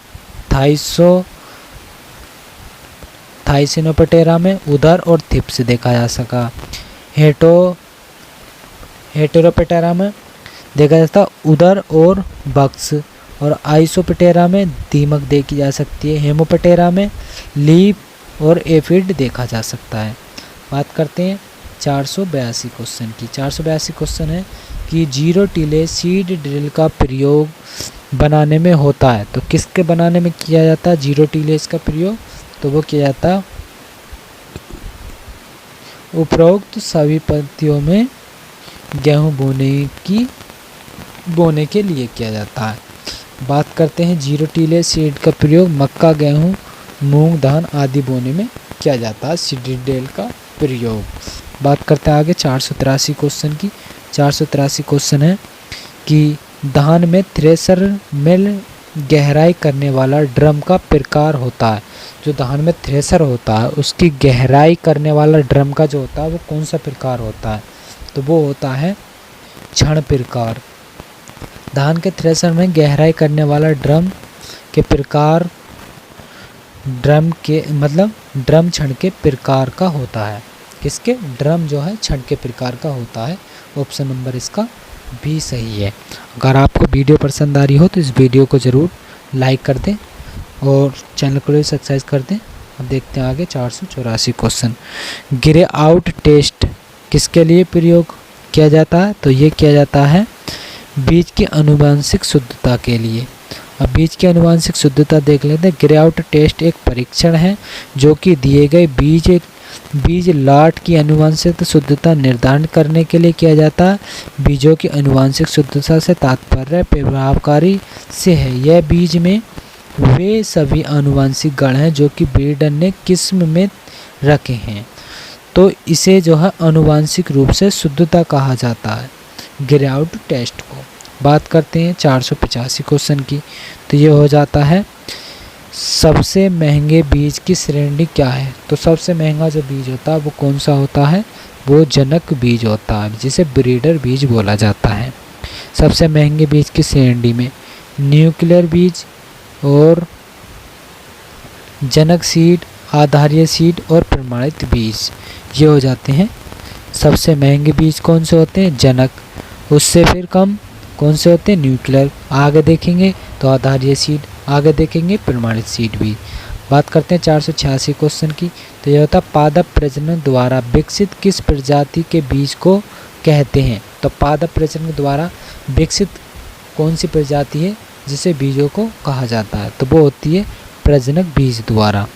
थाइसिनोप्टेरा में उदर और थिप्स देखा जा सका। हेटेरोप्टेरा में देखा जाता उदर और बक्स। और आइसोप्टेरा में दीमक देखी जा सकती है। हेमोप्टेरा में लीफ और एफिड देखा जा सकता है। बात करते हैं 482 क्वेश्चन की। 482 क्वेश्चन है कि जीरो टिले सीड ड्रिल का प्रयोग बनाने में होता है। तो किसके बनाने में किया जाता है जीरो टिलेज का प्रयोग? तो वो किया जाता उपरोक्त सभी पद्धतियों में गेहूं बोने के लिए किया जाता है। बात करते हैं जीरो टिलेज सीड का प्रयोग मक्का, गेहूं, मूंग, धान आदि बोने में किया जाता है, सीड ड्रिल का प्रयोग। बात करते हैं आगे 483 क्वेश्चन की। 483 क्वेश्चन है कि धान में थ्रेसर में गहराई करने वाला ड्रम का प्रकार होता है। जो धान में थ्रेसर होता है उसकी गहराई करने वाला ड्रम का जो होता है वो कौन सा प्रकार होता है? तो वो होता है क्षण प्रकार। धान के थ्रेसर में गहराई करने वाला ड्रम के प्रकार ड्रम क्षण के प्रकार का होता है। किसके? ड्रम जो है क्षण के प्रकार का होता है। ऑप्शन नंबर इसका भी सही है। अगर आपको वीडियो पसंद आ रही हो तो इस वीडियो को ज़रूर लाइक कर दें और चैनल को सब्सक्राइब कर दें। अब देखते हैं आगे 484 क्वेश्चन। ग्रे आउट टेस्ट किसके लिए प्रयोग किया जाता है? तो ये किया जाता है बीज की आनुवंशिक शुद्धता के लिए। अब बीज की आनुवंशिक शुद्धता देख लेते हैं। ग्रे आउट टेस्ट एक परीक्षण है जो कि दिए गए बीज लाट की आनुवंशिक शुद्धता निर्धारण करने के लिए किया जाता है। बीजों की आनुवंशिक शुद्धता से तात्पर्य प्रभावकारी से है। यह बीज में वे सभी आनुवंशिक गण हैं जो कि ब्रीडर ने किस्म में रखे हैं, तो इसे जो है आनुवंशिक रूप से शुद्धता कहा जाता है, ग्रे आउट टेस्ट को। बात करते हैं 485 क्वेश्चन की। तो ये हो जाता है सबसे महंगे बीज की श्रेणी क्या है? तो सबसे महंगा जो बीज होता है वो कौन सा होता है? वो जनक बीज होता है, जिसे ब्रीडर बीज बोला जाता है। सबसे महंगे बीज की श्रेणी में न्यूक्लियर बीज और जनक सीड, आधारीय सीड और प्रमाणित बीज ये हो जाते हैं सबसे महंगे बीज। कौन से होते हैं? जनक। उससे फिर कम कौन से होते हैं? न्यूक्लियर। आगे देखेंगे तो आधारीय सीड, आगे देखेंगे प्रमाणित सीड भी। बात करते हैं 486 क्वेश्चन की। तो यह होता है पादप प्रजनन द्वारा विकसित किस प्रजाति के बीज को कहते हैं? तो पादप प्रजनन द्वारा विकसित कौन सी प्रजाति है जिसे बीजों को कहा जाता है? तो वो होती है प्रजनक बीज द्वारा।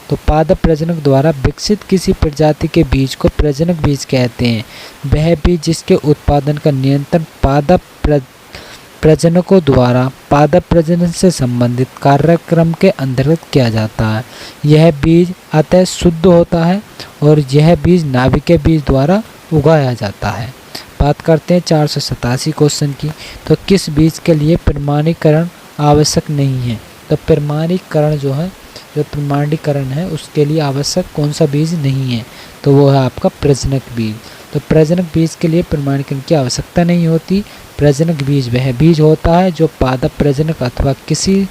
तो पादप प्रजनक द्वारा विकसित किसी प्रजाति के बीज को प्रजनक बीज कहते हैं। वह बीज जिसके उत्पादन का नियंत्रण पादप प्रजनकों द्वारा पादप प्रजनन से संबंधित कार्यक्रम के अंतर्गत किया जाता है। यह बीज अतः शुद्ध होता है और यह बीज नाभिकीय बीज द्वारा उगाया जाता है। बात करते हैं 487 क्वेश्चन की। तो किस बीज के लिए प्रमाणीकरण आवश्यक नहीं है? तो प्रमाणीकरण जो प्रमाणीकरण है उसके लिए आवश्यक कौन सा बीज नहीं है? तो वो है आपका प्रजनक बीज। तो प्रजनक बीज के लिए प्रमाणीकरण की आवश्यकता नहीं होती। प्रजनक बीज वह बीज होता है जो पादप प्रजनक अथवा किसी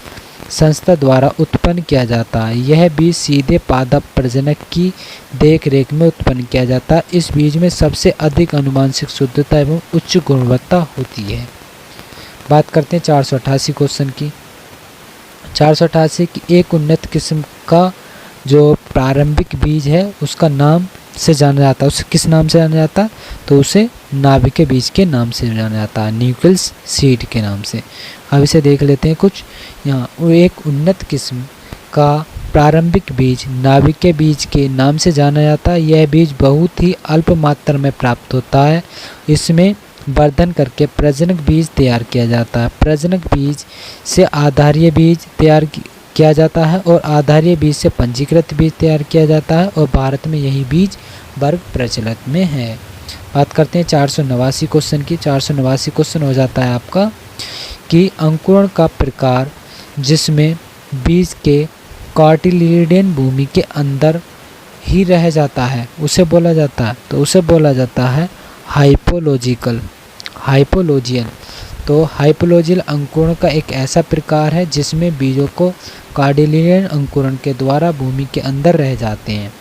संस्था द्वारा उत्पन्न किया जाता है। यह बीज सीधे पादप प्रजनक की देख रेख में उत्पन्न किया जाता है। इस बीज में सबसे अधिक आनुवंशिक शुद्धता एवं उच्च गुणवत्ता होती है। बात करते हैं 488 क्वेश्चन की। 488 की एक उन्नत किस्म का जो प्रारंभिक बीज है उसका नाम से जाना जाता है। उसे किस नाम से जाना जाता है? तो उसे नाभिकीय बीज के नाम से जाना जाता है, न्यूक्लियस सीड के नाम से। अब इसे देख लेते हैं कुछ। यहाँ एक उन्नत किस्म का प्रारंभिक बीज नाभिकीय बीज के नाम से जाना जाता है। यह बीज बहुत ही अल्प मात्रा में प्राप्त होता है। इसमें वर्धन करके प्रजनक बीज तैयार किया जाता है। प्रजनक बीज से आधारीय बीज तैयार किया जाता है और आधारीय बीज से पंजीकृत बीज तैयार किया जाता है और भारत में यही बीज वर्ग प्रचलित में है। बात करते हैं 489 क्वेश्चन की। 489 क्वेश्चन हो जाता है आपका कि अंकुरण का प्रकार जिसमें बीज के कार्टिलिडियन भूमि के अंदर ही रह जाता है उसे बोला जाता है। तो उसे बोला जाता है हाइपोलॉजियल। तो हाइपोलॉजियल अंकुरण का एक ऐसा प्रकार है जिसमें बीजों को कार्टिलिडियन अंकुरण के द्वारा भूमि के अंदर रह जाते हैं।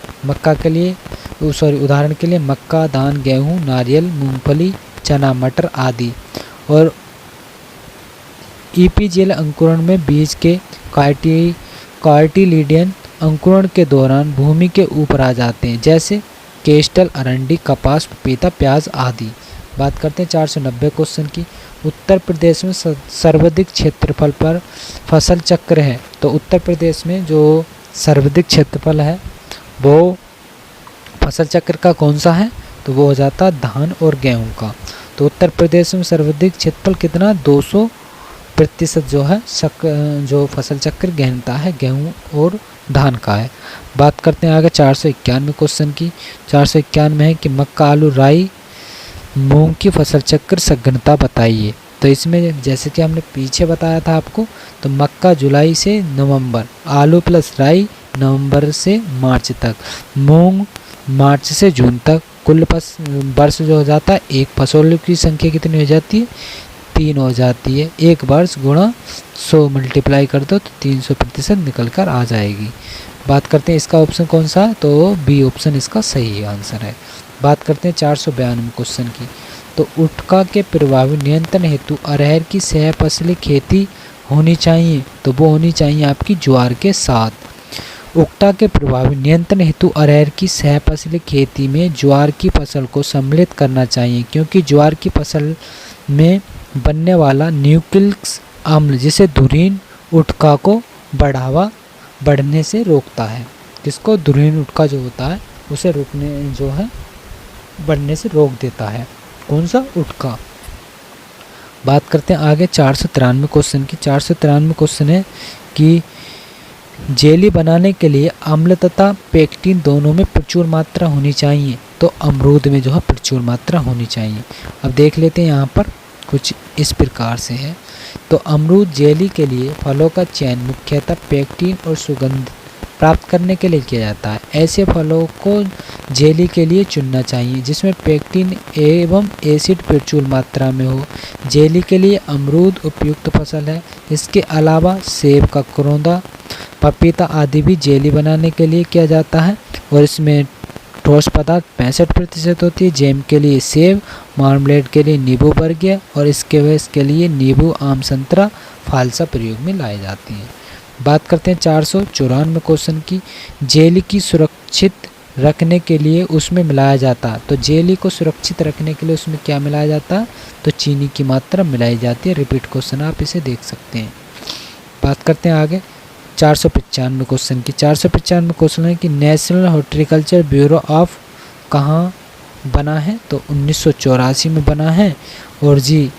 उदाहरण के लिए मक्का, धान, गेहूं, नारियल, मूंगफली, चना, मटर आदि। और ईपीजीएल अंकुरण में बीज के कार्टिलिडियन अंकुरण के दौरान भूमि के ऊपर आ जाते हैं, जैसे केस्टल, अरंडी, कपास, पपीता, प्याज आदि। बात करते हैं 490 क्वेश्चन की। उत्तर प्रदेश में सर्वाधिक क्षेत्रफल पर फसल चक्र है। तो उत्तर प्रदेश में जो सर्वाधिक क्षेत्रफल है वो फसल चक्र का कौन सा है? तो वो हो जाता है धान और गेहूं का। तो उत्तर प्रदेश में सर्वाधिक क्षेत्रफल कितना? 200% जो फसल चक्र गहनता है गेहूं और धान का है। बात करते हैं आगे 491 क्वेश्चन की। 491 है कि मक्का, आलू, राई, मूंग की फसल चक्र सघनता बताइए। तो इसमें जैसे कि हमने पीछे बताया था आपको, तो मक्का जुलाई से नवंबर, आलू प्लस राई नवंबर से मार्च तक, मूंग मार्च से जून तक। कुल वर्ष जो हो जाता है एक फसलों की संख्या कितनी हो जाती है? 3 हो जाती है। एक वर्ष गुणा 100 मल्टीप्लाई कर दो तो 300% निकल कर आ जाएगी। बात करते हैं इसका ऑप्शन कौन सा है? तो बी ऑप्शन इसका सही आंसर है। बात करते हैं 492 क्वेश्चन की। तो उटका के प्रभावी नियंत्रण हेतु अरहर की सह फसली खेती होनी चाहिए। तो वो होनी चाहिए आपकी ज्वार के साथ। उकटा के प्रभावी नियंत्रण हेतु अरहर की सह फसली खेती में ज्वार की फसल को सम्मिलित करना चाहिए, क्योंकि ज्वार की फसल में बनने वाला न्यूक्लिक अम्ल जिसे धुरीन उटका को बढ़ने से रोकता है। जिसको धुरीन उटका जो होता है उसे बढ़ने से रोक देता है। कौन सा? उटका। बात करते हैं आगे 493 क्वेश्चन की। 493 क्वेश्चन है कि जेली बनाने के लिए अम्ल तथा पेक्टिन दोनों में प्रचुर मात्रा होनी चाहिए। तो अमरूद में प्रचुर मात्रा होनी चाहिए। अब देख लेते हैं यहाँ पर कुछ इस प्रकार से है। तो अमरूद जेली के लिए फलों का चयन मुख्यतः पेक्टिन और सुगंध प्राप्त करने के लिए किया जाता है। ऐसे फलों को जेली के लिए चुनना चाहिए जिसमें पेक्टिन एवं एसिड प्रचुर मात्रा में हो। जेली के लिए अमरूद उपयुक्त फसल है। इसके अलावा सेब का करौंदा, पपीता आदि भी जेली बनाने के लिए किया जाता है और इसमें ठोस पदार्थ 65% होती है। जैम के लिए सेब, मार्मलेड के लिए नींबू वर्गीय और इसके लिए नींबू, आम, संतरा, फालसा प्रयोग में लाई जाती हैं। बात करते हैं 494 क्वेश्चन की। जेली की सुरक्षित रखने के लिए उसमें मिलाया जाता है। तो जेली को सुरक्षित रखने के लिए उसमें क्या मिलाया जाता है? तो चीनी की मात्रा मिलाई जाती है। रिपीट क्वेश्चन आप इसे देख सकते हैं। बात करते हैं आगे 495 क्वेश्चन की। 495 क्वेश्चन है कि नेशनल हॉर्टिकल्चर ब्यूरो ऑफ कहाँ बना है, तो 1984 में बना है। और जी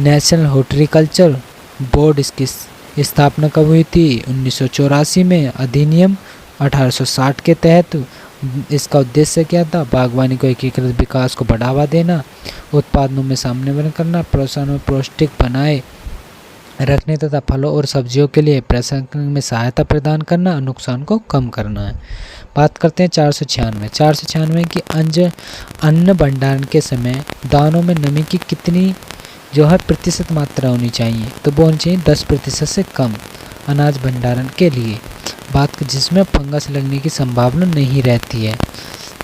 नेशनल हॉर्टिकल्चर बोर्ड इसकी स्थापना कब हुई थी, 1984 में। अधिनियम 1860 के तहत इसका उद्देश्य क्या था, बागवानी को एकीकृत विकास को बढ़ावा देना, उत्पादनों में सामने करना, प्रोत्साहन और पौष्टिक बनाए रखने तथा फलों और सब्जियों के लिए प्रसंस्करण में सहायता प्रदान करना, नुकसान को कम करना है। बात करते हैं 496 की अन्न भंडारण के समय दानों में नमी की कितनी जो है प्रतिशत मात्रा होनी चाहिए, तो वो होनी चाहिए 10% से कम अनाज भंडारण के लिए। बात जिसमें फंगस लगने की संभावना नहीं रहती है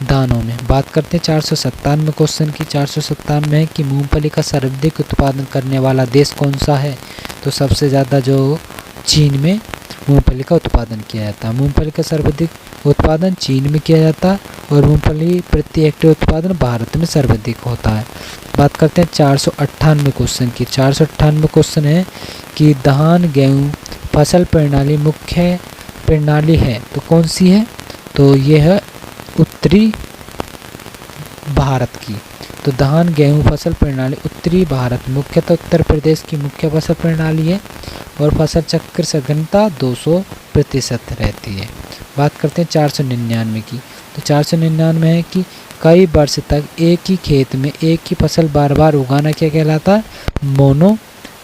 दानों में। बात करते हैं 497 क्वेश्चन की। 497 है कि मूंगफली का सर्वाधिक उत्पादन करने वाला देश कौन सा है, तो सबसे ज़्यादा जो चीन में मूंगफली का उत्पादन किया जाता है। मूंगफली का सर्वाधिक उत्पादन चीन में किया जाता है और मूंगफली प्रति हेक्टेयर उत्पादन भारत में सर्वाधिक होता है। बात करते हैं 498 क्वेश्चन की। 498 क्वेश्चन है कि धान गेहूँ फसल प्रणाली मुख्य प्रणाली है तो कौन सी है, तो ये है उत्तरी भारत की। तो धान गेहूँ फसल प्रणाली उत्तरी भारत मुख्यतः उत्तर प्रदेश की मुख्य फसल प्रणाली है और फसल चक्र सघनता 200% रहती है। बात करते हैं 499 की। तो 499 है कि कई वर्ष तक एक ही खेत में एक ही फसल बार बार उगाना क्या कहलाता है, मोनो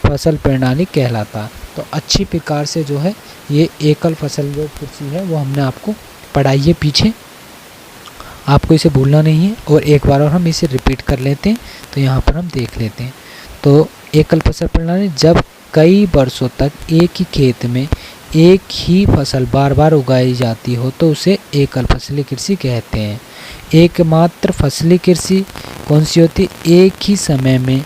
फसल प्रणाली कहलाता। तो अच्छी प्रकार से जो है ये एकल फसल जो कृषि है वो हमने आपको पढ़ाई है पीछे, आपको इसे भूलना नहीं है। और एक बार और हम इसे रिपीट कर लेते हैं, तो यहाँ पर हम देख लेते हैं। तो एकल फसल प्रणाली जब कई वर्षों तक एक ही खेत में एक ही फसल बार बार उगाई जाती हो तो उसे एकल फसली कृषि कहते हैं। एकमात्र फसली कृषि कौन सी होती, एक ही समय में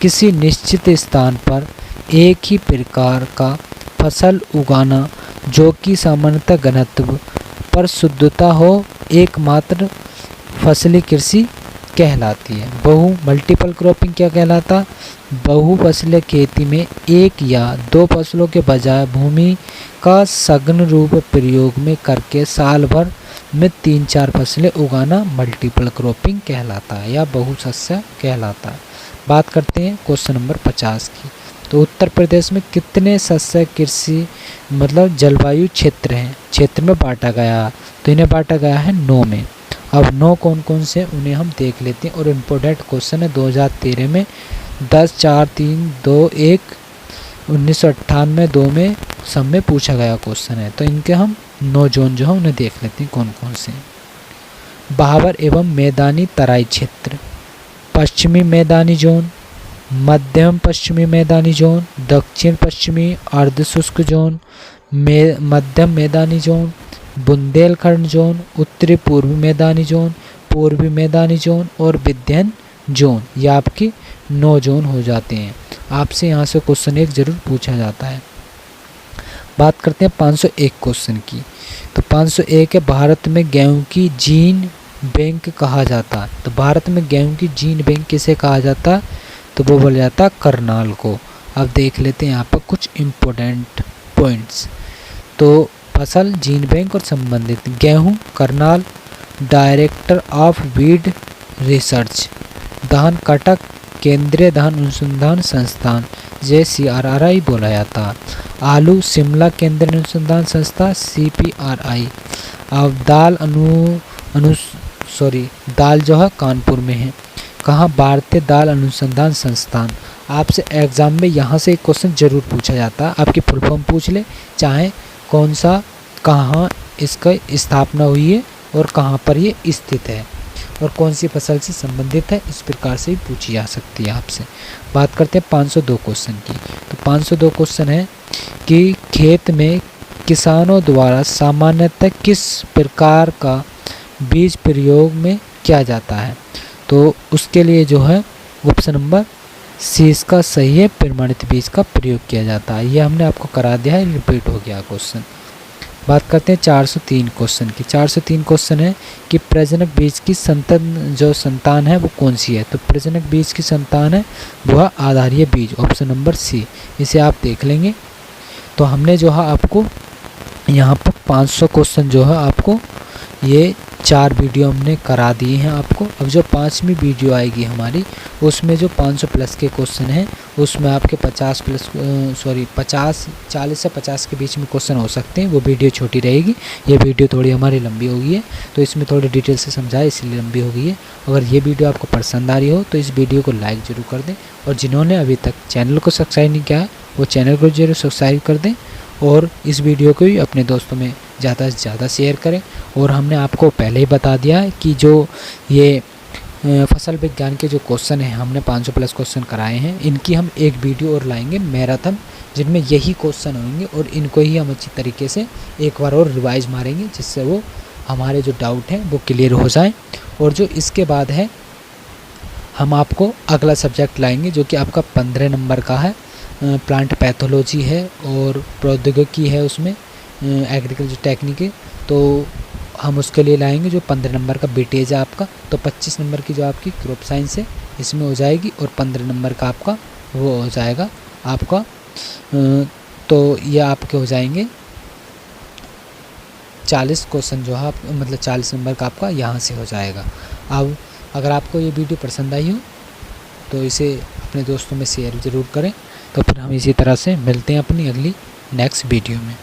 किसी निश्चित स्थान पर एक ही प्रकार का फसल उगाना जो कि सामान्यतः घनत्व पर शुद्धता हो, एकमात्र फसली कृषि कहलाती है। मल्टीपल क्रॉपिंग क्या कहलाता, बहुफसलीय खेती में एक या दो फसलों के बजाय भूमि का सघन रूप प्रयोग में करके साल भर में 3-4 फसलें उगाना मल्टीपल क्रॉपिंग कहलाता है या बहुशस्य कहलाता है। बात करते हैं क्वेश्चन नंबर 50 की। तो उत्तर प्रदेश में कितने शस्य कृषि मतलब जलवायु क्षेत्र हैं, क्षेत्र में बांटा गया, तो इन्हें बांटा गया है 9 में। अब 9 कौन कौन से उन्हें हम देख लेते हैं और इम्पोर्टेंट क्वेश्चन है 2013 में 10-4-3-2-1 1998 2 में सब में पूछा गया क्वेश्चन है। तो इनके हम 9 जोन जो है उन्हें देख लेते हैं कौन कौन से। बहावर एवं मैदानी तराई क्षेत्र, पश्चिमी मैदानी जोन, मध्यम पश्चिमी मैदानी जोन, दक्षिण पश्चिमी अर्धशुष्क जोन, मध्यम मैदानी जोन, बुंदेलखंड जोन, उत्तरी पूर्वी मैदानी जोन, पूर्वी मैदानी जोन और विंध्य जोन। ये आपकी 9 जोन हो जाते हैं। आपसे यहाँ से क्वेश्चन एक जरूर पूछा जाता है। बात करते हैं 501 क्वेश्चन की। तो 501 है भारत में गेहूं की जीन बैंक कहा जाता है। तो भारत में गेहूं की जीन बैंक किसे कहा जाता, तो वो बोला जाता करनाल को। अब देख लेते हैं यहाँ पर कुछ इम्पोर्टेंट पॉइंट्स। तो फसल जीन बैंक और संबंधित गेहूं Karnal director of weed research, धान कटक केंद्रीय धान अनुसंधान संस्थान JCRRI बोला जाता। आलू शिमला केंद्रीय अनुसंधान संस्था CPRI। अब दाल जो है कानपुर में है, कहाँ, भारतीय दाल अनुसंधान संस्थान। आपसे एग्जाम में यहाँ से एक क्वेश्चन जरूर पूछा जाता है, आपकी फुल फॉर्म पूछ ले, चाहे कौन सा कहाँ इसका स्थापना हुई है और कहाँ पर ये स्थित है और कौन सी फसल से संबंधित है, इस प्रकार से भी पूछी जा सकती है आपसे। बात करते हैं 502 क्वेश्चन की। तो 502 क्वेश्चन है कि खेत में किसानों द्वारा सामान्यतः किस प्रकार का बीज प्रयोग में किया जाता है, तो उसके लिए जो है ऑप्शन नंबर सी इसका सही है, प्रमाणित बीज का प्रयोग किया जाता है। ये हमने आपको करा दिया है, रिपीट हो गया क्वेश्चन। बात करते हैं 403 क्वेश्चन की। 403 क्वेश्चन है कि प्रजनक बीज की संतान है वो कौन सी है, तो प्रजनक बीज की संतान है वह आधारीय बीज, ऑप्शन नंबर सी। इसे आप देख लेंगे। तो हमने जो है आपको यहाँ पर 500 क्वेश्चन जो है आपको ये 4 वीडियो हमने करा दिए हैं आपको। अब जो 5वीं वीडियो आएगी हमारी, उसमें जो 500 प्लस के क्वेश्चन हैं उसमें आपके 40 से 50 के बीच में क्वेश्चन हो सकते हैं। वो वीडियो छोटी रहेगी, ये वीडियो थोड़ी हमारी लंबी हो गई है, तो इसमें थोड़ी डिटेल से समझाए इसलिए लंबी हो गई है। अगर ये वीडियो आपको पसंद आ रही हो तो इस वीडियो को लाइक ज़रूर कर दें, और जिन्होंने अभी तक चैनल को सब्सक्राइब नहीं किया है वो चैनल को जरूर सब्सक्राइब कर दें, और इस वीडियो को भी अपने दोस्तों में ज़्यादा से ज़्यादा शेयर करें। और हमने आपको पहले ही बता दिया है कि जो ये फसल विज्ञान के जो क्वेश्चन हैं, हमने 500 प्लस क्वेश्चन कराए हैं, इनकी हम एक वीडियो और लाएंगे मैराथन, जिनमें यही क्वेश्चन होंगे और इनको ही हम अच्छी तरीके से एक बार और रिवाइज मारेंगे, जिससे वो हमारे जो डाउट हैं वो क्लियर हो जाए। और जो इसके बाद है, हम आपको अगला सब्जेक्ट लाएंगे जो कि आपका 15 नंबर का है, प्लांट पैथोलॉजी है और प्रौद्योगिकी है, उसमें एग्रीकल्चर टेक्निक है। तो हम उसके लिए लाएंगे जो 15 नंबर का वेटेज है आपका। तो 25 नंबर की जो आपकी क्रॉप साइंस है इसमें हो जाएगी, और 15 नंबर का आपका वो हो जाएगा आपका, तो ये आपके हो जाएंगे 40 क्वेश्चन जो है मतलब 40 नंबर का आपका यहाँ से हो जाएगा। अब अगर आपको ये वीडियो पसंद आई हो तो इसे अपने दोस्तों में शेयर ज़रूर करें। तो फिर हम इसी तरह से मिलते हैं अपनी अगली नेक्स्ट वीडियो में।